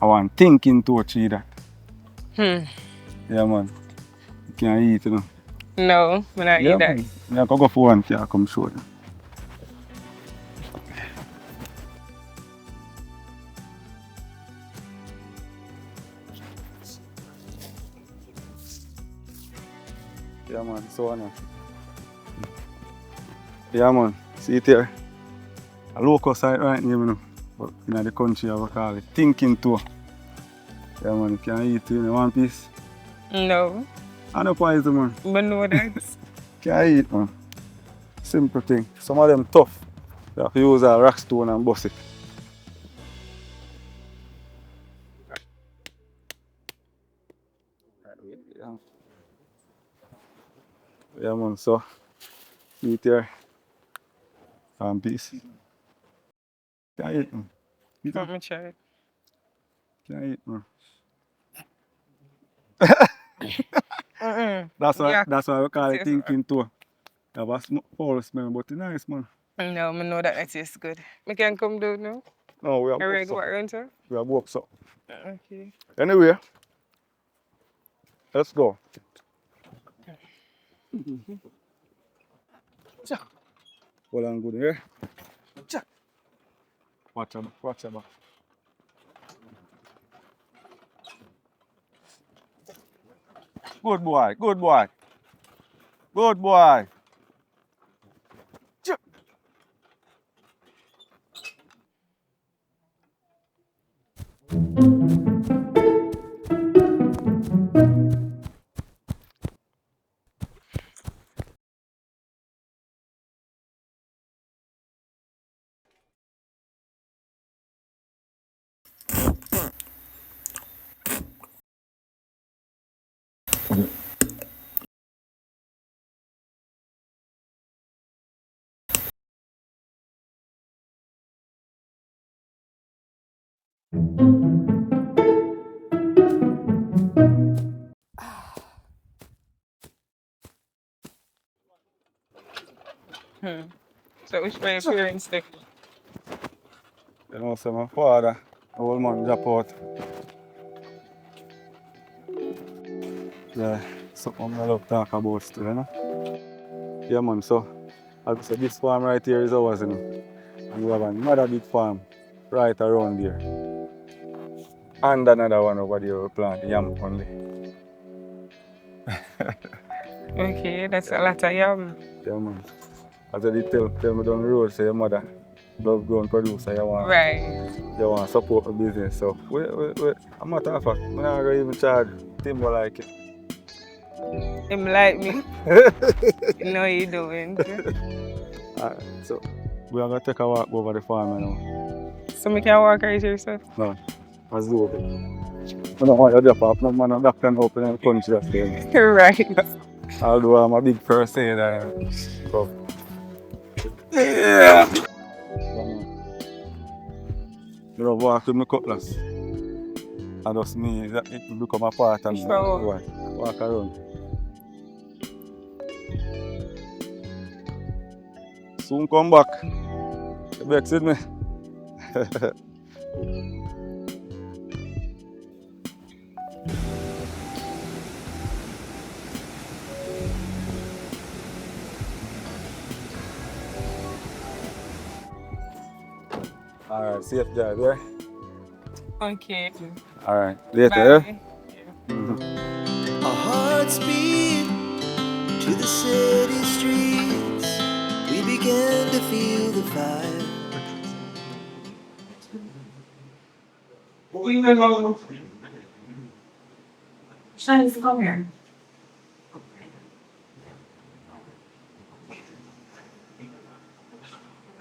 I want thinking to cheese that. Yeah, man. You can't eat, you know. No, I not eat that. Yeah, I can go for one, yeah, come show you. Yeah, man, so on. Yeah, man, see it here. A local site right here, you know. But in the country, I will call it thinking tour. Yeah, man, you can eat it in one piece. No. I know poison, man. But no, that. Can eat, man. Simple thing. Some of them tough. You have to use a rock stone and bust it. Yeah, man, so eat here. One piece. Can eat, man. Let me try it. Can eat, man. Yeah. That's why we call it thinking tour. You have a foul smell, but it's nice, man. No, I know that tastes good. I can come down now? No, we are Are we booked go up. around, sir? We are booked up. Okay. Anyway, let's go. Hold on, good here. Watch out, watch out. Good boy, good boy. Good boy. So which way your parents take? You know, so my father, the old man drop out. Yeah, something I love talk about still, you know. Yeah man, so as I said, this farm right here is ours, you know. And we have another big farm right around there. And another one over there we plant yam only. Okay, that's a lot of yam. Yeah man. As I did tell me down the road, say your mother love grown producer, you want to support the business. So a matter of fact, I'm not gonna even charge Timbo like it. Him like me. You know you doing. Alright, so we are gonna take a walk over the farm, you know. So me can walk right here, sir? No, let's do it. I don't want you to drop off, no man, I'm not gonna open in the country just there. Right. Although I'm a big first aider. So. Yeah. You know, walk with my cutlass. And just me, it become a part of me. So, walk around. Soon come back. You vex with me. Alright, safe drive, yeah? okay. Alright, later, bye. Yeah? Our hearts beat to the city streets. We began to feel the fire. Shany, come here.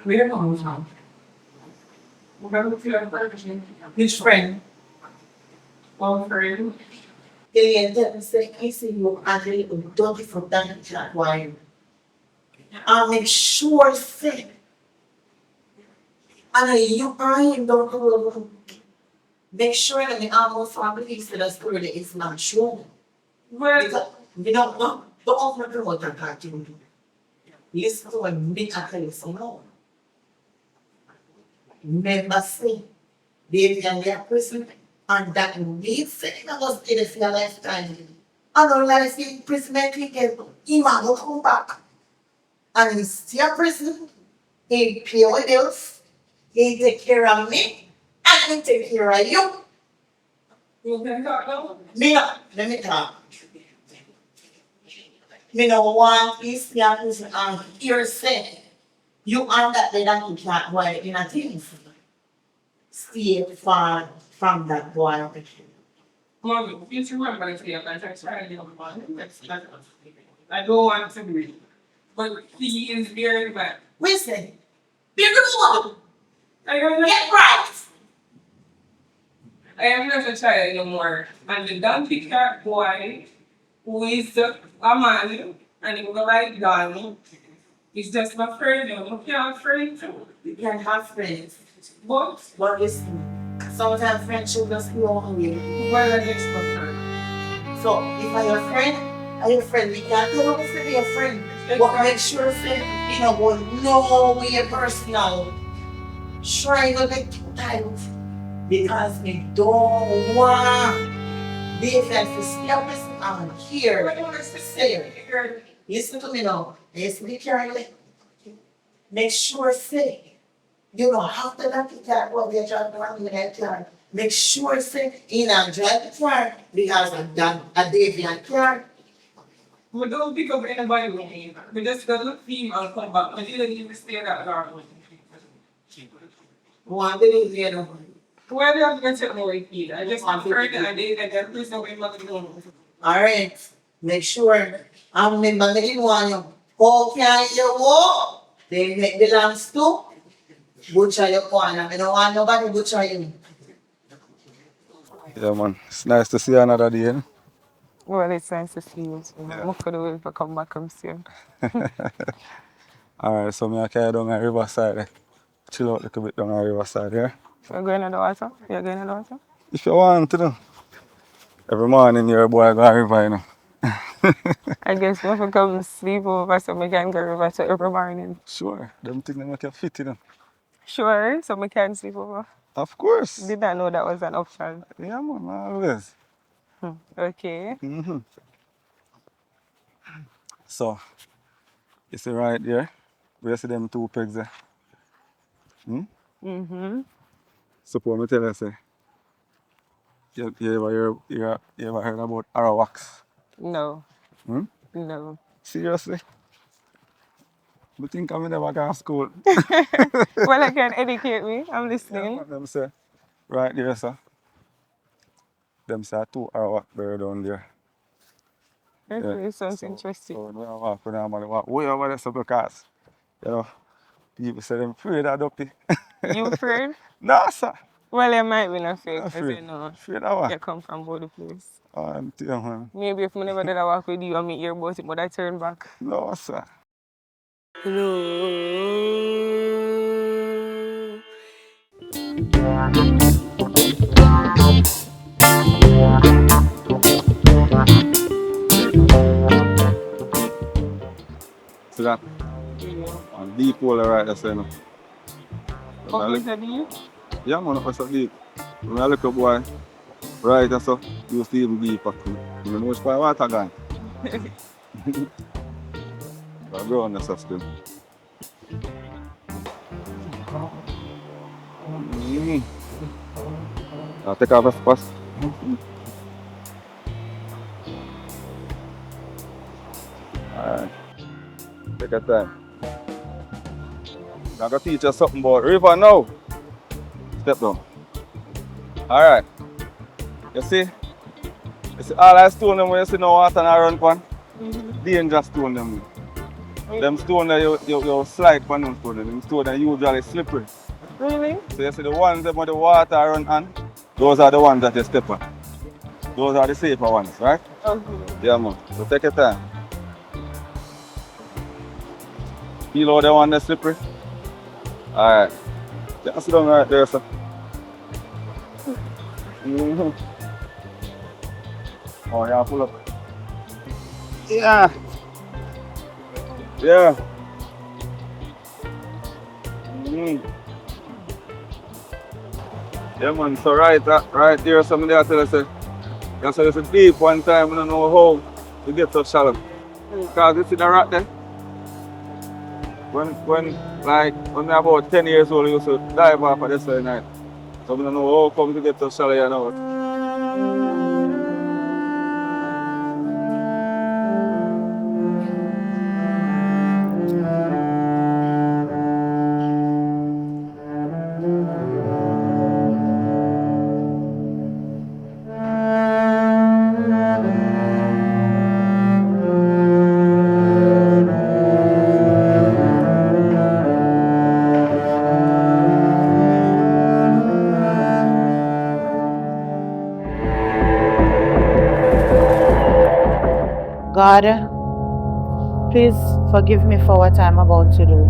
Where are you from? Which friend? One friend. Cliente say esse meu André o dog from that Jaguar. I make sure say and you I don't know. Make sure that the animal family is the story is not true. Because you don't know the only what I'm talking. Listen to what me actually say no. Remember say they can get prison and that means saying I was in a lifetime. I don't like seeing imprisonment again. He might not come back. And he's still prison. He pay my bills. He take care of me. And he take care of you. Me not. Let me talk. Me no want is here say you are that they don't can't boy in a things. Stay far from that boy. Mom, you remember if you have a Friday on Monday? I don't want to be. But he is very bad. Listen, be good. I am not, get right. I am not a child anymore. And the donkey cat boy, who is a man, and he will like Donn, is just my friend. You can't friend too. You can have friends. But listen, sometimes friendship just go on you. Well, I just my friend. So if I your friend, we can't tell you to be a friend. But make sure say, you know, go no way personal. Try not to get tight. Because we don't want defense to step us on here. Listen to me now. Listen to me carefully. Make sure say, you don't have to let the car while they're driving around with that car. Make sure say, you don't drive the car because I've done a deviant car. We don't pick up anybody with me. We just got to team and come back. We didn't even stay that long. One believe you know. Where do you have to get more kid? I just heard that I did and then please don't Alright. Make sure. I remember me didn't want you. How can you walk? They make the lambs too. Butcher your corner. I don't want nobody butcher you. Yeah man, it's nice to see you another day. Well, it's nice to see you. Yeah. I'm for the way to come back and see you. Alright, so me I carry down the riverside there. Chill out a little bit down the riverside here. You're going to the water? You're going to the water? If you want to know. Every morning your boy go to the river, you know. I guess we have to come sleep over so we can go river to every morning. Sure, them things they make you fit, you know. Sure, so we can sleep over. Of course. Did not know that was an option. Yeah, man, always. Okay. So, you see right there, where you see them two pegs there? Suppose me tell you, say, you ever heard about arrow wax? No. Hmm? No. Seriously? You think I never go to school? Well, I can educate me. I'm listening. Yeah, them say, right there, sir. Them say two arrow wax buried down there. Okay, sounds interesting. So we walk, we normally walk way over there, so because, you know, people say them afraid of dopey. You afraid? No, sir. Well, you might be not afraid. Afraid. You know, Afraid of what? you come from both the place. I'm telling you, man. Maybe if I never did I walk with you, I meet your boat, but I turn back. No, sir. See that? And deep hole right there, so, you know. What is that deep? Yeah, man, that's so deep. When I look up, boy, right there, so, you see him deep. You know which part water gone? I go on the still. I'll take off a pass. Alright. Take your time. I'm gonna teach you something about river now. Step down. Alright. You see all that stone them where you see no water and run pan? Dangerous stone them. Them stone that you slide pan them stone. Them stone that usually slippery. Really? So you see the ones that where the water run on, those are the ones that you step on. Those are the safer ones, right? Okay. Yeah, man. So take your time. Feel how the one that's slippery? Alright. Just sit down right there, sir. Oh, yeah, pull up. Yeah. Yeah. Yeah, man. So right there, somebody else tell us, that's why it's deep one time, I don't know how you get so shallow. Because you see the rock there? When I about 10 years old, I used to dive off of this very night. So I don't know how come to get so shallow, you know. God, please forgive me for what I'm about to do.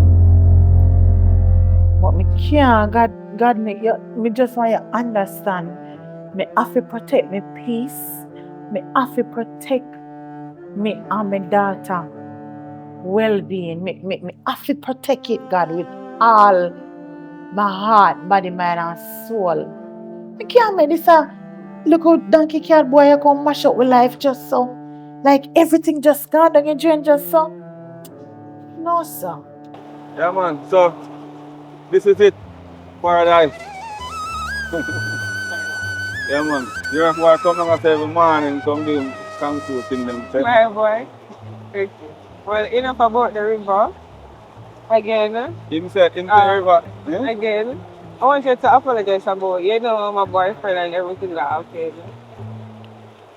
But me can't, God, me just want you to understand. Me have to protect my peace. Me have to protect me and my daughter well-being. Me have to protect it, God, with all my heart, body, mind, and soul. Me can't make this a little donkey cat boy you come mash up with life just so. Like everything just gone down your drain just so. No, sir. Yeah, man. So, this is it. Paradise. Yeah, man. You're a boy come down every morning, come do come to thing them. My boy. Well, enough about the river. Again. Him said into the river. Yeah? Again. I want you to apologize about, my boyfriend and everything that happened.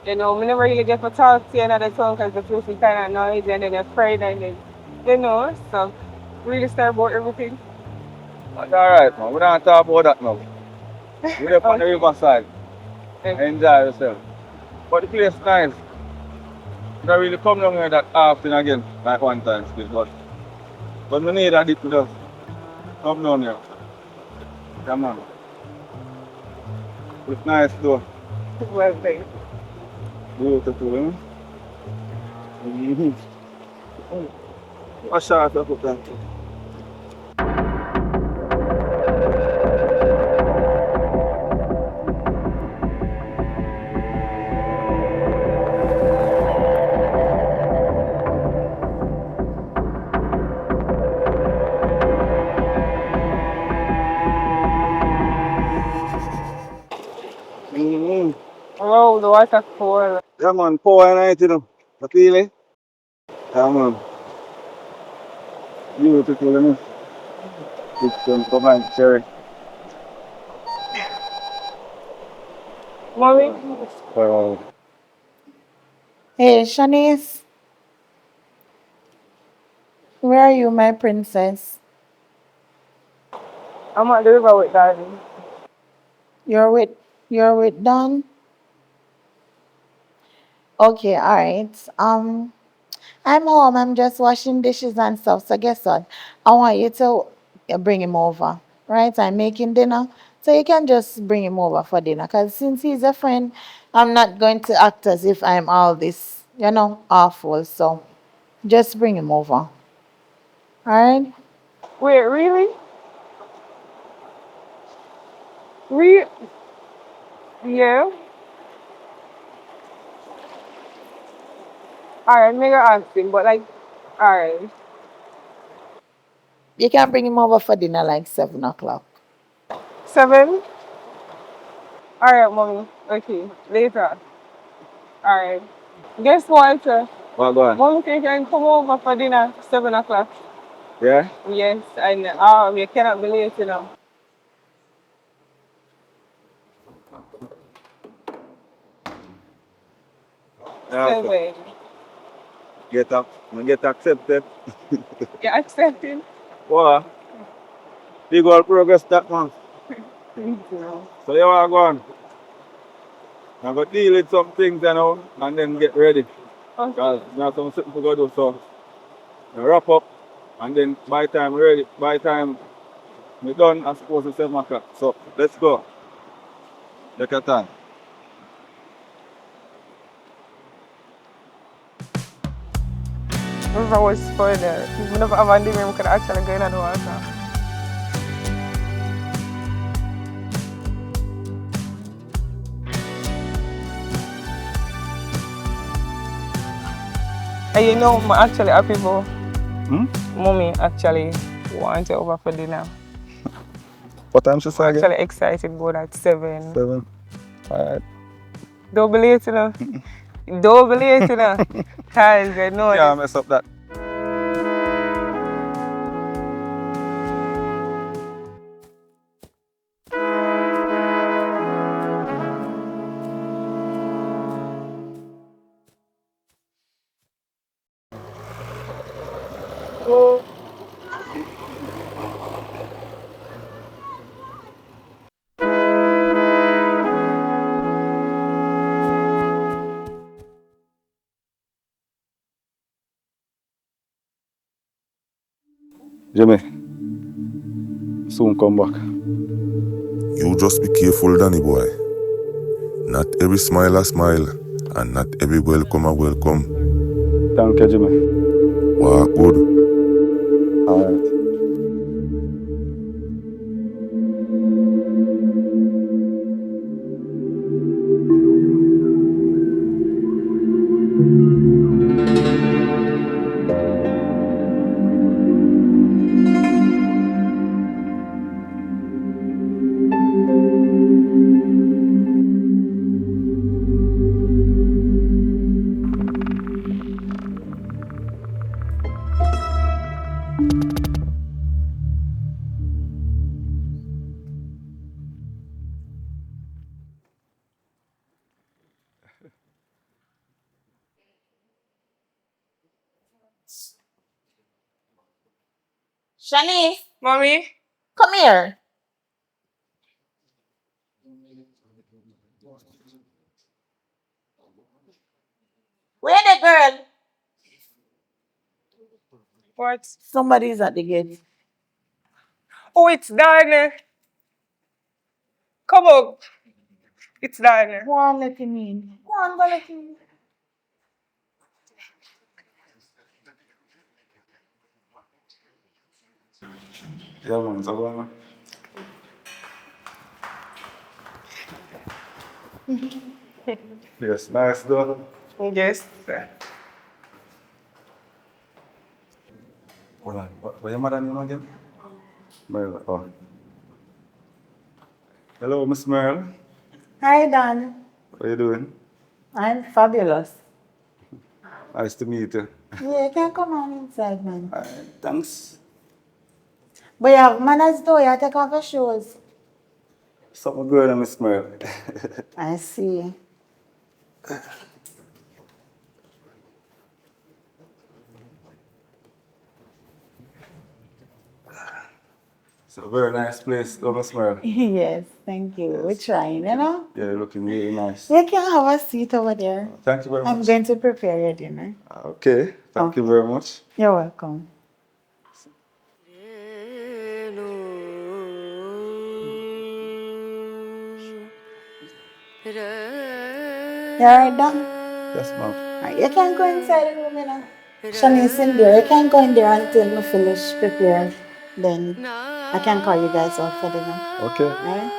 You know, I never really get to talk to you another time because the place is kind of noisy and then you're afraid and then, so really start about everything. That's alright, man. We don't talk about that now. We're up on the riverside. Enjoy yourself. But the place is nice. I really come down here that often again, like one time still, but we need a dip to just come down here. Come on. It's nice though. Well, thanks. Beautiful, eh? Mm-hmm. A shot of that. Mm-hmm. Oh, the water cold. Yeah man, power night, you know. You feel it? Yeah man. Beautiful, you know. It's come on, cherry. Mommy? Wow. Hey, Shanice, where are you, my princess? I'm at the river with Daddy. You're with you're with Donn? Okay, all right. I'm home. I'm just washing dishes and stuff. So guess what? I want you to bring him over, right? I'm making dinner, so you can just bring him over for dinner. Cause since he's a friend, I'm not going to act as if I'm all this, awful. So just bring him over, all right? Wait, really? We, yeah. Alright, mega asking, but like, alright. You can bring him over for dinner like 7 o'clock. 7? Alright, mommy. Okay, later. Alright. Guess what? Well, go on. Mommy can come over for dinner 7 o'clock. Yeah? Yes, and you cannot be late, you know. Yeah, so 7. get up. Get accepted. You accepting? Wow. Big old progress that man. Thank you. So you are going. I'm going to deal with some things, and then get ready. Okay. Because I have some something to go do. So I wrap up, and then by time we're done, I suppose it's 7 o'clock. So let's go. Take your time. River was further. We never have a we could actually go in the water. And you know, I'm actually happy for mommy actually want you over for dinner. What time she say I'm again? actually excited about at 7. 7. Alright. Don't be late, you know. Don't be late, you know. Cause I know Yeah, mess up that. Jimmy, soon come back. You just be careful, Danny boy. Not every smile a smile, and not every welcome a welcome. Thank you, Jimmy. Walk good. Alright. Shani, mommy. come here. Where the girl? What? Somebody's at the gate. Oh, it's Donn. Come up. It's Donn. Go on, let him in. Go on, go let him in. Yeah, man, so go on. Yes, nice though. Yes, sir. Hold on. What your mother name again? Merle. Oh. Hello, Miss Merle. Hi, Don. How you doing? I'm fabulous. Nice to meet you. Yeah, you can come on inside, man. Thanks. But you have manners though, you take off your shoes. Something good, Miss Merle. I see. It's a very nice place, though, Miss Merle. Yes, thank you. We're trying, you know? Yeah, you're looking really nice. You can have a seat over there. Thank you very I'm much. going to prepare your dinner. Okay, thank you very much. You're welcome. You alright, Don? Yes, ma'am. Alright, you can go inside the room, you know. Shany's in there. You can go in there until we finish prepare. Then I can call you guys out for dinner. Okay. Alright?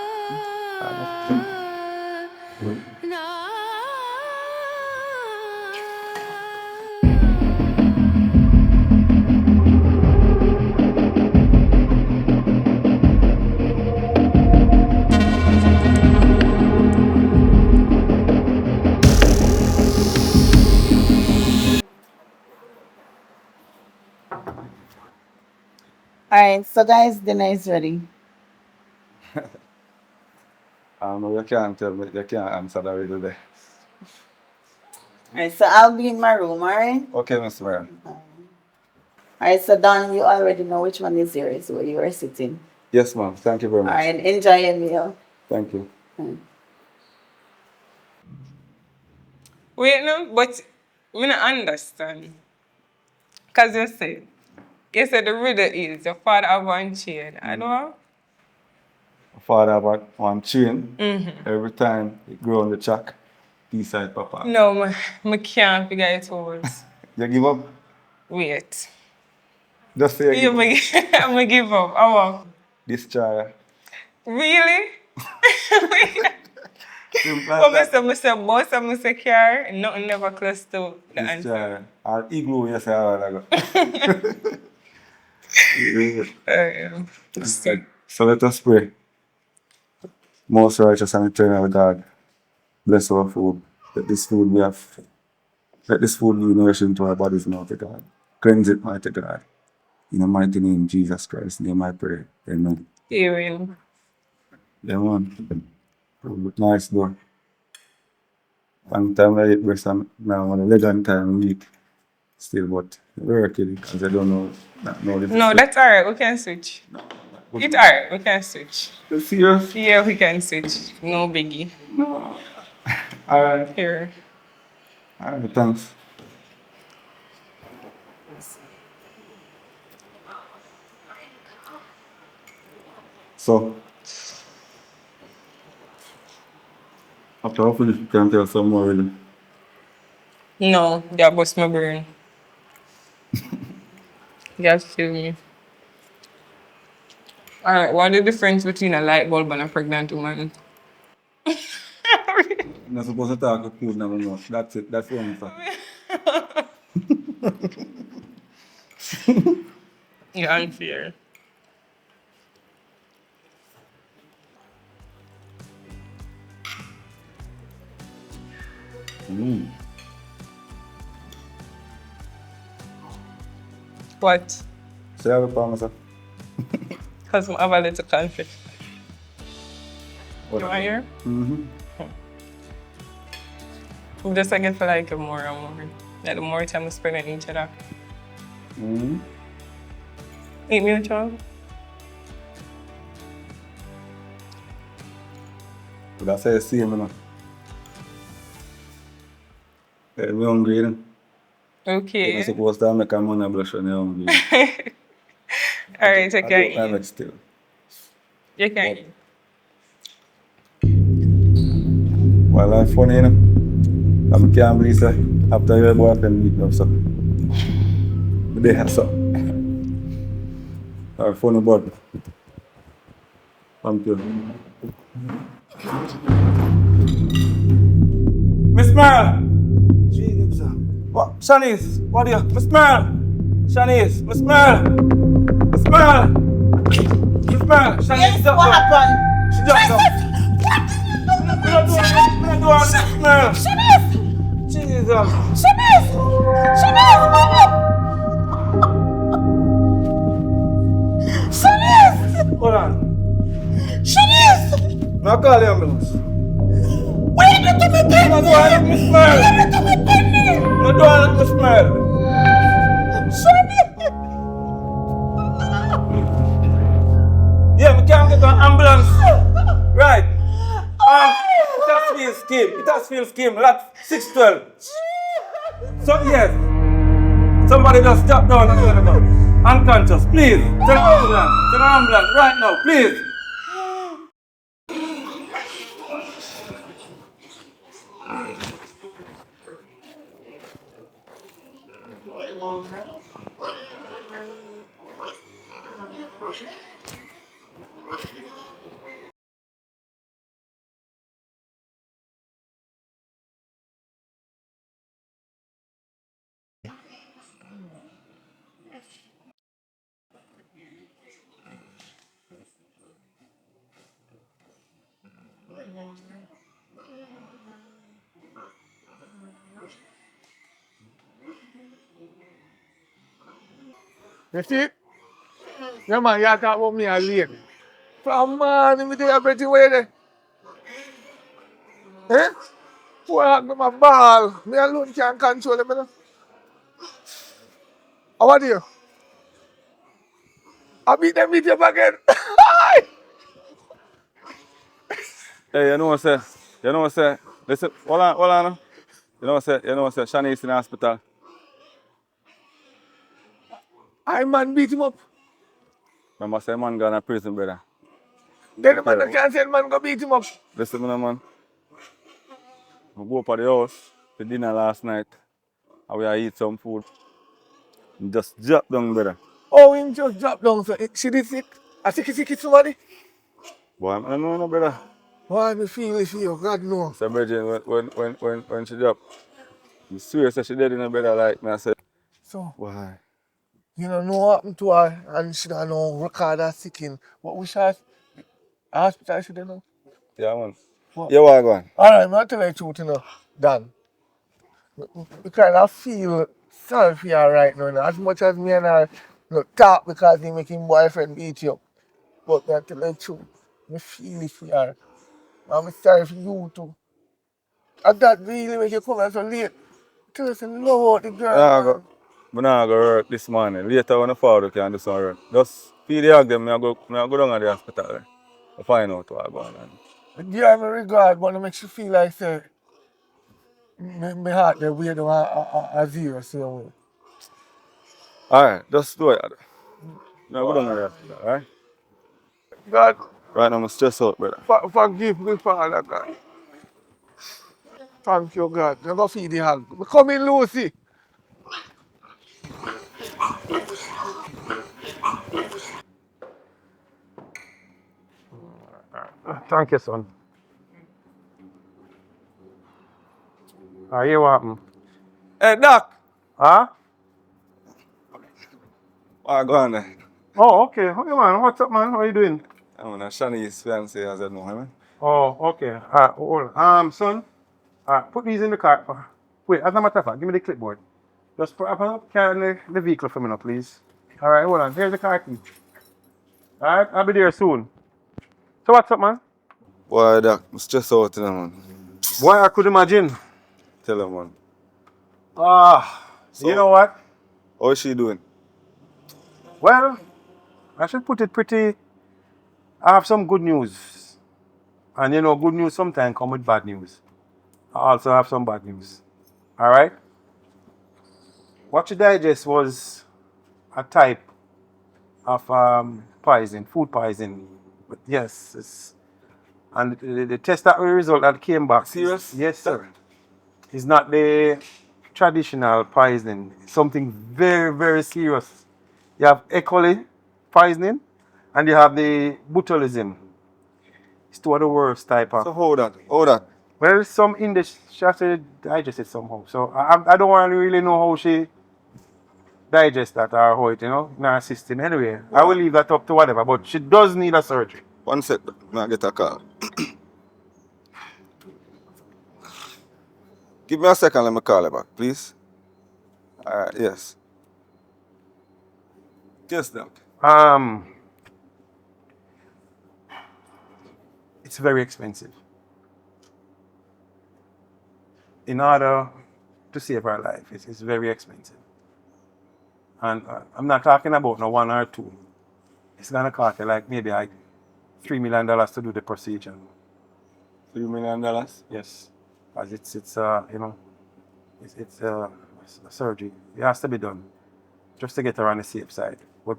Alright, so guys, dinner is ready. No, you can't tell me, you can't answer that riddle there. Alright, so I'll be in my room, alright? Okay, Miss Merle. Alright, so Don, you already know which one is yours where you are sitting. Yes, ma'am. Thank you very much. Alright, enjoy your meal. Thank you. Wait, no, but I don't understand. Because you said the riddle is your father have one chain. I don't know. Father have one chain. Mhm. Every time it grow on the track, B-side papa. No, I can't figure it out. You give up? Wait. Just say you give up. I'm going to give up. I won't. Destroyer. Really? Simple But as that. Mr. Boss and Mr. Car, nothing never close to the answer. Destroyer. Or igloo, yes, I have. So let us pray. Most righteous and eternal God, bless our food. Let this food be nourishing to our bodies, mighty God. Cleanse it, mighty God. In the mighty name of Jesus Christ, name I pray. Amen. Amen. Yeah, man. Nice door. Long time I eat breast and now when the leg on time week still, but working because I don't know. No, that's alright. We can switch. It's alright. We can switch. You serious? Yeah, we can switch. No biggie. No. Alright. Here. Alright, thanks. So, after I finish, you can tell some more really. No, that bust my brain. Just kill me. Alright, what is the difference between a light bulb and a pregnant woman? You're not supposed to talk with food now, no. That's it. That's the answer. You're unfair. What? Say have a promise. Because I have a little conflict. What? You want to hear? Mm-hmm. I'm just looking for like more and more. Like the more time we spend on each other. Mm-hmm. Ain't mutual? But I say the same, you know. I'm hungry, you know. Okay. You're supposed to make a money blush when you're hungry. Alright, I I can don't eat. have it still. You can eat. Well, I'm funny, you know. I can't believe that after your boyfriend meet up, so. They have so. Or funny bud. Thank you. Miss Merle! What? Shanice, what are you? Miss Merle! Shanice, Miss Merle! Miss Merle! Miss Merle! Shanice, Yes, what happened? She jumped up. Shanice! Miss Merle! Shanice! Jesus! Shanice! Shanice, move! Shanice! Hold on. Shanice! Now call the ambulance. What are you doing to me, Penny? No, do Miss Merle! What are you doing to me, Penny? No, do Miss Merle! Shanice! Yeah, we can't get an ambulance. Right. It has field scheme. It has field scheme. Lot 612. So, yes. Somebody just drop down and let go. Unconscious. Please. Send an ambulance. Send an ambulance right now. Please. You see? Yeah, man, you talk about me and late. From man, me tell you pretty way there. Eh? What me my ball. Me alone can't control them, you know. How are you? I beat them meet up again. Hey, you know what I say? You know what I say? Listen, hold on. You know what I say? Shani is in the hospital. I man beat him up. Remember, say man gone to prison, brother. Then the man can't say man go beat him up. Listen, man. I go up to the house for dinner last night. And we eat some food. And just drop down, brother. Oh, him just drop down. So she did sick. I think he sick somebody. Boy, I don't know, no, brother. Why me feel it for you? God knows. So, Bridget, when she dropped, you swear that she dead in a brother like me. I said, So, why? you know what happened to her and she don't know record her sick in. What we shot? Hospital she don't know. Yeah, man. What? Yeah, what going? Alright, I'm tell you the truth, you know, Dan. Because I feel sorry for her right now, you know. As much as me and her you know, talk because he make him boyfriend beat you up. But I tell you the truth. I feel it for her. I'm sorry for you too. And that really make you come here so late. Tell us love out the girl, man. I'm not going to work this morning. Later when I fall, I can do some work. Just feed the hog them, I go down to the hospital. I find out what's going on. Yeah, I'm regard, but it makes you feel like, say, my heart there weird a zero, so. Alright, just do it. Now go down to the hospital, alright? God. Right now I'm stressed out, brother. Forgive me, Father God. Thank you, God. You're going to feed the hog. Come in, Lucy. Thank you, son. Are you what happened? Hey, Doc! Huh? What's going on? Oh, okay. Okay, man. What's up, man? How are you doing? I'm Shany's fiance, as I know, man. Oh, okay. Hold on. Son. Put these in the car. Wait, as a matter of fact, give me the clipboard. Just put up carry the vehicle for me now, please. Alright, hold on. Here's the car key. Alright, I'll be there soon. So what's up, man? Boy, Doc, I'm stressed out, you know, man. Boy, I could imagine. Tell him, man. So, you know what? How is she doing? Well, I should put it pretty. I have some good news. And you know, good news sometimes come with bad news. I also have some bad news. All right. What you digest was a type of poison, food poison. But yes, and the test that result that came back. Serious? Yes, sir. It's not the traditional poisoning. It's something very, very serious. You have E. coli poisoning, and you have the botulism. It's two of the worst type of. So hold that. Well, some in the she has to digest it somehow. So I don't want to really know how she digest that or how it, in her system. Anyway, I will leave that up to whatever. But she does need a surgery. One sec, I get a call. Give me a second, let me call you back, please. Alright, yes. Yes, Doc. It's very expensive. In order to save her life, it's very expensive. And I'm not talking about no one or two. It's gonna cost you maybe $3 million to do the procedure. $3 million? Yes, because it's a surgery. It has to be done just to get her on the safe side. But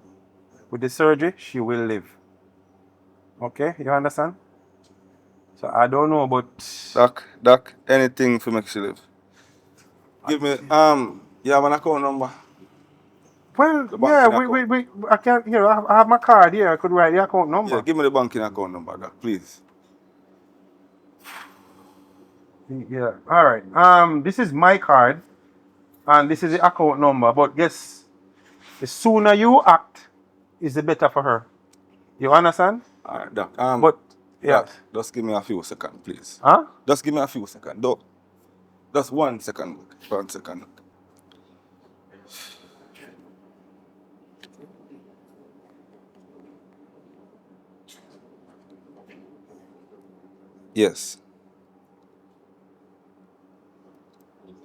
with the surgery, she will live. Okay, you understand? So I don't know, but Doc, anything to make she live. Give me you have an account number? Well, yeah, I can't. Here, I have my card here. I could write the account number. Yeah, give me the banking account number, Doc, please. Yeah. All right. This is my card, and this is the account number. But guess, the sooner you act, is the better for her. You understand? All right, Doc. But yeah. Doc, just give me a few seconds, please. Huh? Just give me a few seconds. Doc, just 1 second. 1 second. Yes.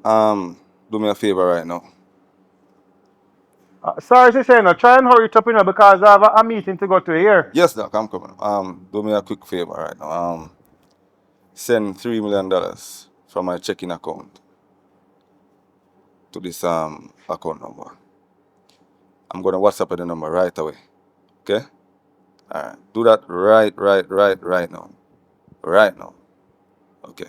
Do me a favor right now. Sorry to say, try and hurry it up, because I have a meeting to go to here. Yes, Doc, I'm coming. Do me a quick favor right now. Send $3 million from my checking account to this account number. I'm gonna WhatsApp the number right away. Okay? Alright. Do that right now. Right now. Okay.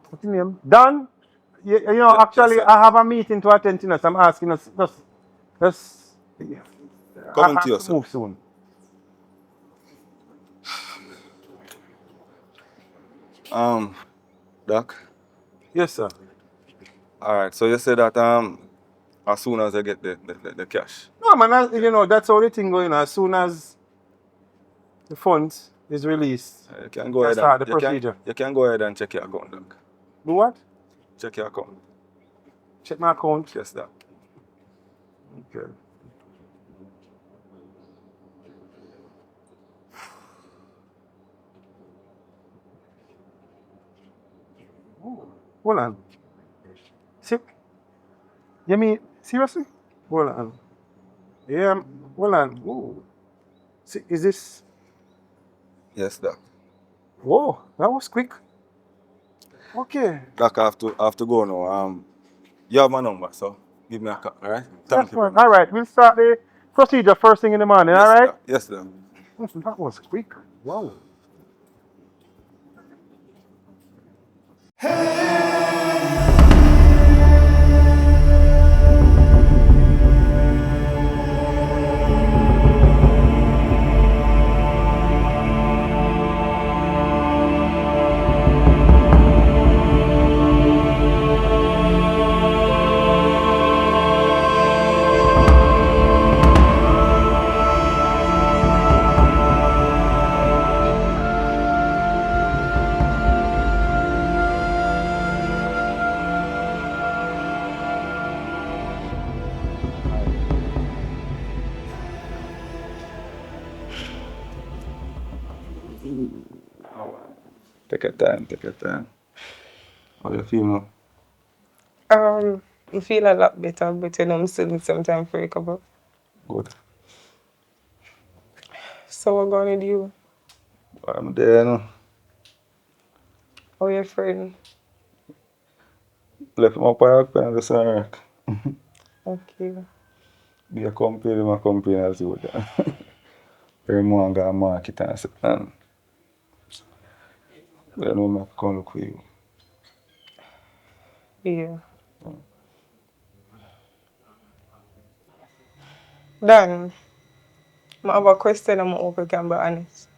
What's your name? Donn? Actually, I have a meeting to attend to, so I'm asking us just Coming to you, sir. Move soon. Doc? Yes, sir. Alright, so you say that as soon as I get the cash. No, man, that's how the thing going. As soon as the funds is released, you can go ahead start the procedure. You can go ahead and check your account, Doc. Do what? Check your account. Check my account? Yes, Doc. Okay. Hold on. You mean, seriously? Hold on. Yeah, hold on. Ooh. See, is this? Yes, Doc. Whoa, that was quick. Okay. Doc, I have to go now. You have my number, so give me a call, alright? Thank you. All right, we'll start the procedure first thing in the morning, all right? Yes, Doc. That was quick. Wow. Take your time, take your time. How you feel now? I feel a lot better, but you know, I'm still need some time for recover. Good. So what going to do? I'm there now. How your friend? Left him up park and just work. Okay. Be a company, my company as you would. Every morning got a market and sit down. But I know I can look for you. Yeah. Then, I have a question. I'm hope you can be honest.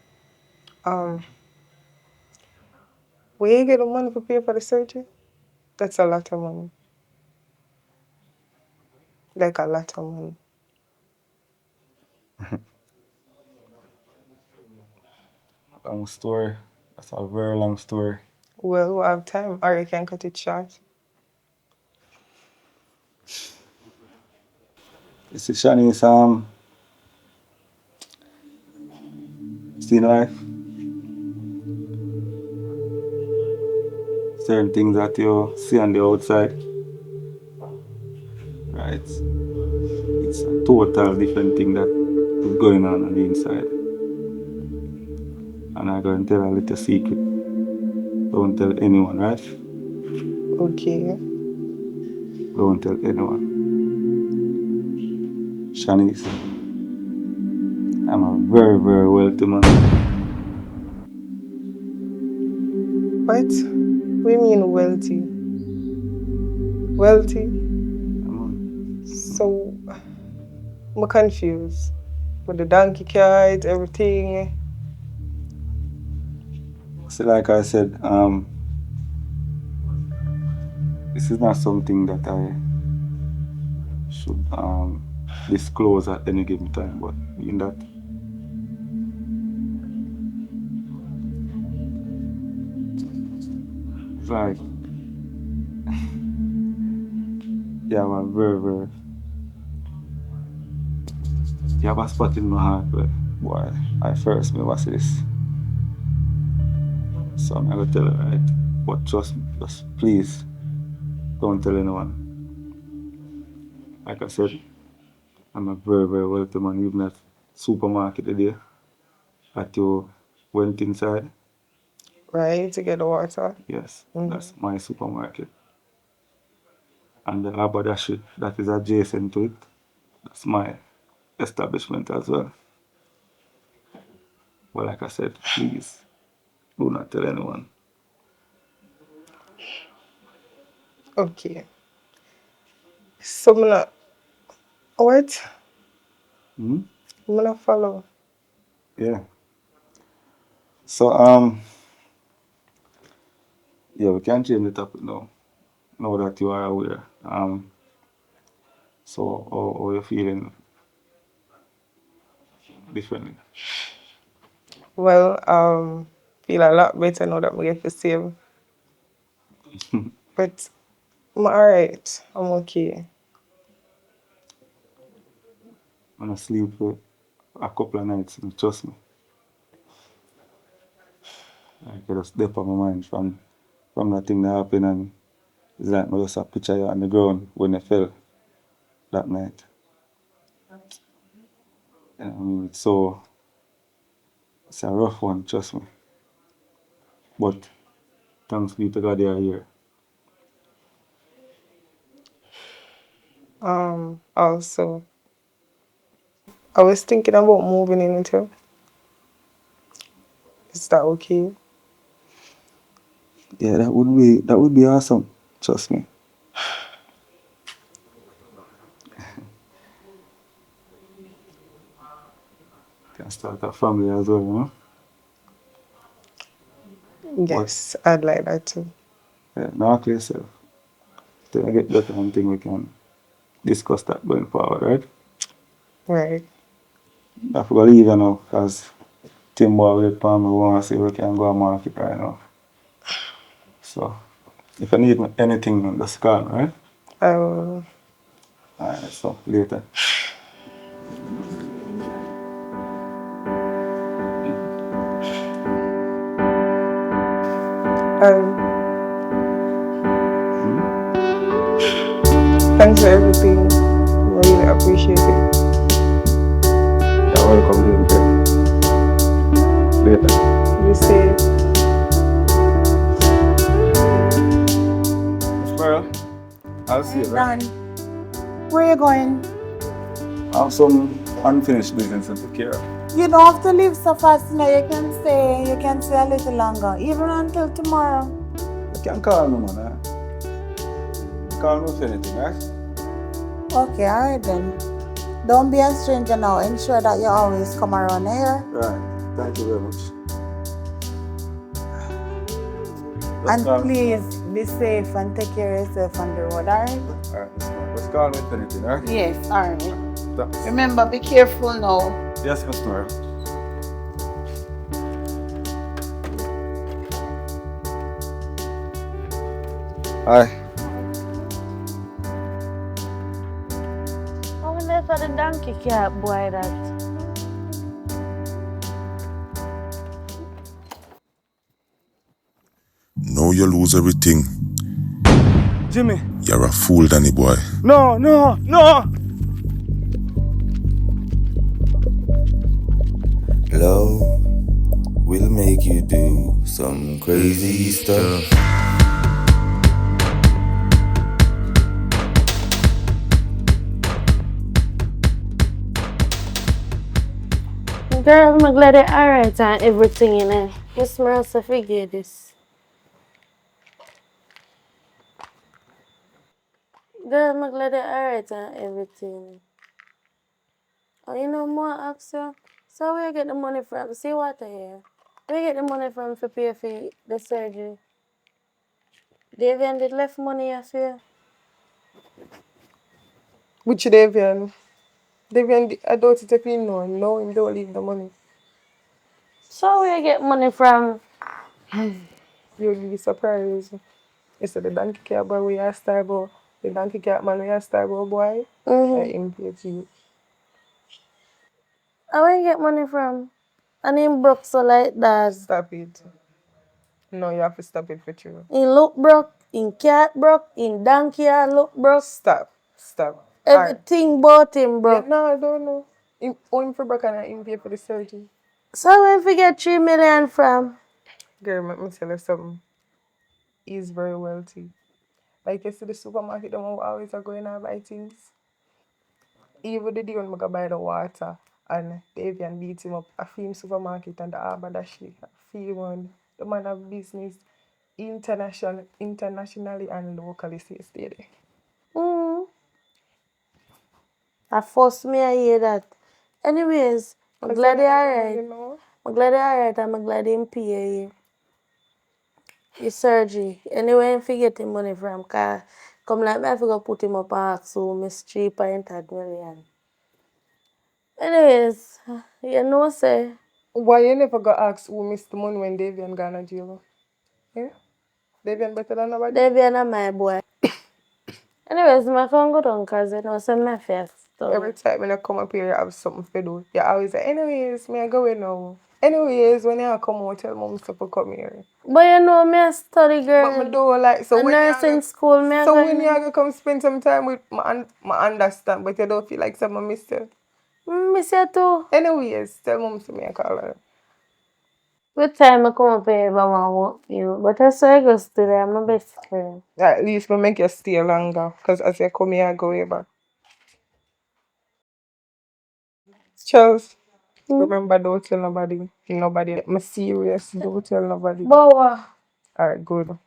Where you get the money to pay for the surgery? That's a lot of money. Like a lot of money. Long story. That's a very long story. Well, we have time, or you can cut it short. You see, Shany is still life. Certain things that you see on the outside, right? It's a total different thing that is going on the inside. And I'm going to tell a little secret. Don't tell anyone, right? Okay. Don't tell anyone. Shanice, I'm a very, very wealthy man. What? What do you mean wealthy? Wealthy? So, I'm confused. With the donkey cart, everything. So like I said, this is not something that I should disclose at any given time, but in that it's like you have a very, very you have a spot in my heart where boy, I first me was this. So I'm gonna tell her, right? But trust me, just please don't tell anyone. Like I said, I'm a very, very wealthy man, even at supermarket today. That you went inside. Right, to get the water. Yes, that's my supermarket. And the haberdashery that is adjacent to it, that's my establishment as well. But like I said, please do not tell anyone. Okay. So, I'm not. What? Hmm? I'm not follow. Yeah. So yeah, we can change the topic now. Now that you are aware. So how you feeling differently? Well, feel a lot better now that we get to save. But I'm alright. I'm okay. I'm gonna sleep for a couple of nights, and trust me. Like it just dip on my mind from that thing that happened, and it's like I just a picture you on the ground when you fell that night. And I mean it's a rough one, trust me. But thanks be to God you're here. Also, I was thinking about moving into. Is that okay? Yeah, that would be awesome. Trust me. Can start a family as well, you know? Yes, I'd like that too. Yeah, knock yourself. Till I get better and think we can discuss that going forward, right? Right. I forgot to leave you now, because Timber with Palm, we want to see we can go and market right now. So, if you need anything, just call me, right? I will. Alright, so later. Thanks for everything. I really appreciate it. You're welcome, baby. Later. Be safe. Smile. I'll see you, right? Donn, where you going? I have some unfinished business to take care of. You don't have to leave so fast now. You can stay a little longer, even until tomorrow. You can call me, man. Call me if anything, right? Okay, alright then. Don't be a stranger now. Ensure that you always come around here. Right. Thank you very much. And please be safe and take care of yourself on the road, alright? Alright, Miss Mary. Just call me if anything, right? Yes, alright. Thanks. Remember, be careful now. Yes, Miss Mary. Hi. I wonder if the donkey cat boy that. Now you lose everything. Jimmy. You're a fool, Danny boy. No. Love will make you do some crazy stuff. Girl, I'm glad they're alright and everything in it. Miss Marissa figure this. Girl, I'm glad they're alright and everything. Oh, you know more, ask you? So where you get the money from? See what I hear? Where you get the money from for pay for the surgery? Davian did left money off you? Which Davian? Davian, I don't think he know. No, him don't leave the money. So where you get money from? You'll be surprised. You said the donkey cat boy we are star boy. The donkey cat man we are star boy. I him pay to you. And where you get money from? And him broke so like that. Stop it. No, you have to stop it for true. In look broke, in cat broke, in donkey and look broke. Stop. Everything about him broke. Yeah, no, I don't know. Him for broke and him pay for the surgery. So where you get 3 million from? Girl, let me tell you something. He's very wealthy. Like you see the supermarket, them always are going and buy things. Even the day when I go buy the water and Davian beat him up, I feel him supermarket and the Arbor Dashley. I feel one. The man have business internationally and locally, so stay there. I forced me to hear that. Anyways, I'm glad they're alright. I'm glad they're alright and I'm glad him pay you. His surgery. Anyway, if you get him money from car, come like me, I go put him up and ask who Miss 3.8 million. Anyways, you know say. Why you never go ask who missed the money when Davian gone to jail? Yeah? Davian better than nobody? Davian is my boy. Anyways, my phone go down because you know some my face. Every time when I come up here, I have something to do. You always say, anyways, me I go in now. Anyways, when you come out, tell mom to come here. But you know me a study girl. But me do like so when nursing school me. So when you go come spend some time with my understand, but you don't feel like someone miss you. Miss you too. Anyways, tell mom to me I call her. What time I come up here if I want to work you? But I say I go today, I'm my best friend. At least we make you stay longer. Because as you come here, I go way back. Charles, remember don't tell nobody. Nobody. I'm serious. Don't tell nobody. Bowa. Alright, good.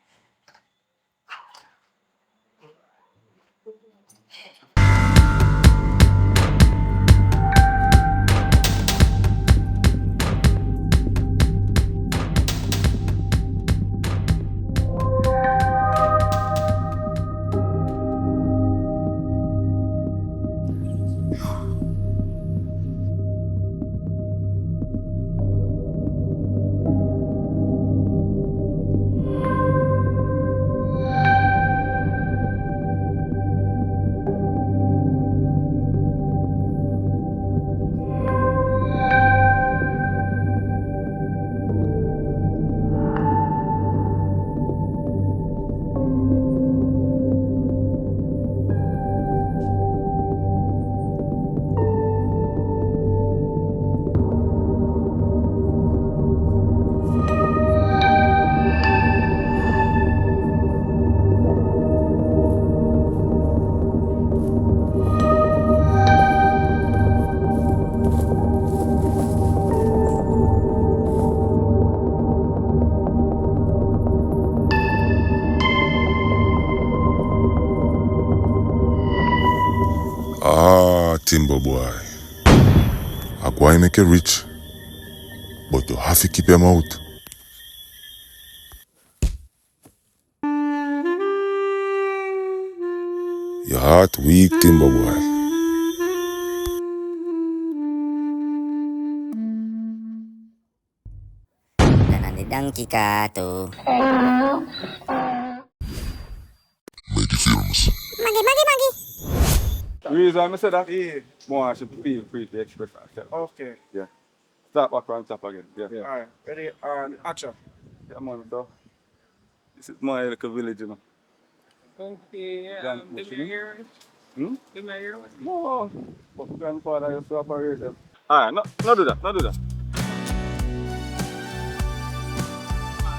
Timber boy. I go make you rich, but you have to keep your mouth. Your heart weak, Timber boy. Nanani donkey kato. Maggy Films. The reason I say that, more I should feel free to express myself. Okay. Yeah. Start back on top again. Yeah. Alright, ready and action. Yeah, man, though. This is my little village, you know. Okay, Grand the Bush, mayor. Hmm? The mayor. No, but grandfather used to operate them. Alright, no do that, no do that.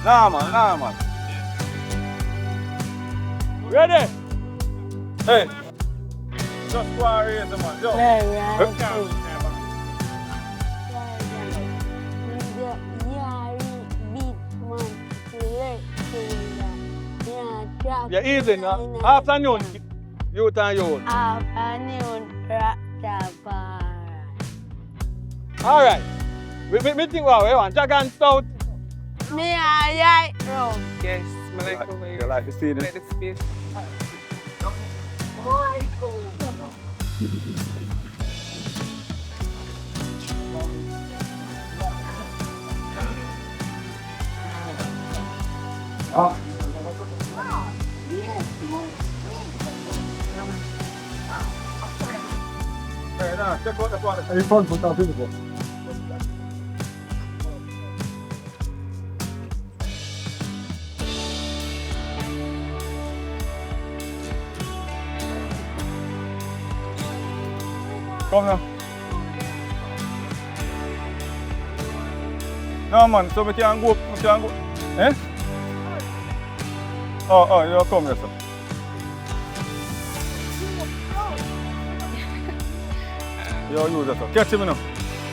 Nah, man. Ready? Hey. Just go and raise them, man. Yo. Yeah, easy now. Afternoon, youth and youth. Afternoon, Rastafari. All right. We think what we want. Jack and Stout. Me and right rum. Yes, I like the way You like the scene? like the space. Hey, nah, check out the water. Hey, fun for that people. Come now. No, man, so we can go. Eh? Oh, you come here, sir. You use that, sir. Catch him now.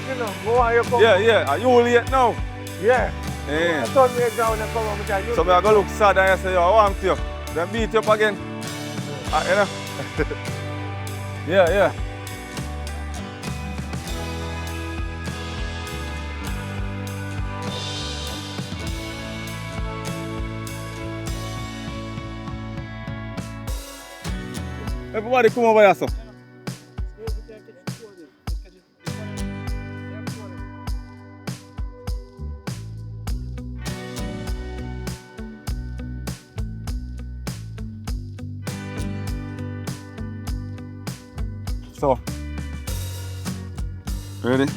You know, go on, you come. Yeah. Are you late now? Yeah. Yeah. I told me down and come on with you. So I go look sad and I say, yo, I want you. Then beat you up again. You know? Yeah. Everybody come over here, sir. So, ready?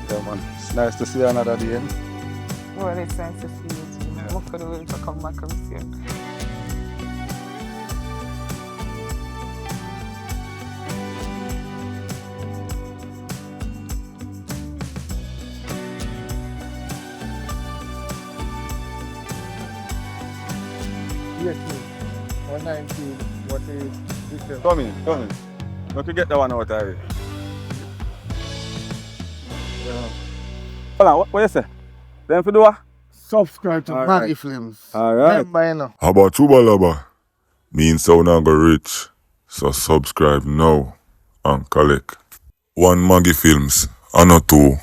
Yeah, man. It's nice to see you another day. Well, it's nice to see you too. Yeah. Look for the way to come back and see you. Yes, 119. What is this? Come in. Don't you get that one out of here. Yeah. Hold on, what you say? Then for do what? Subscribe to All Maggy right. Films. All right. Remember, you know. How about you, Balaba? Me and Sound now go rich. So subscribe now and collect. One Maggy Films, and not two.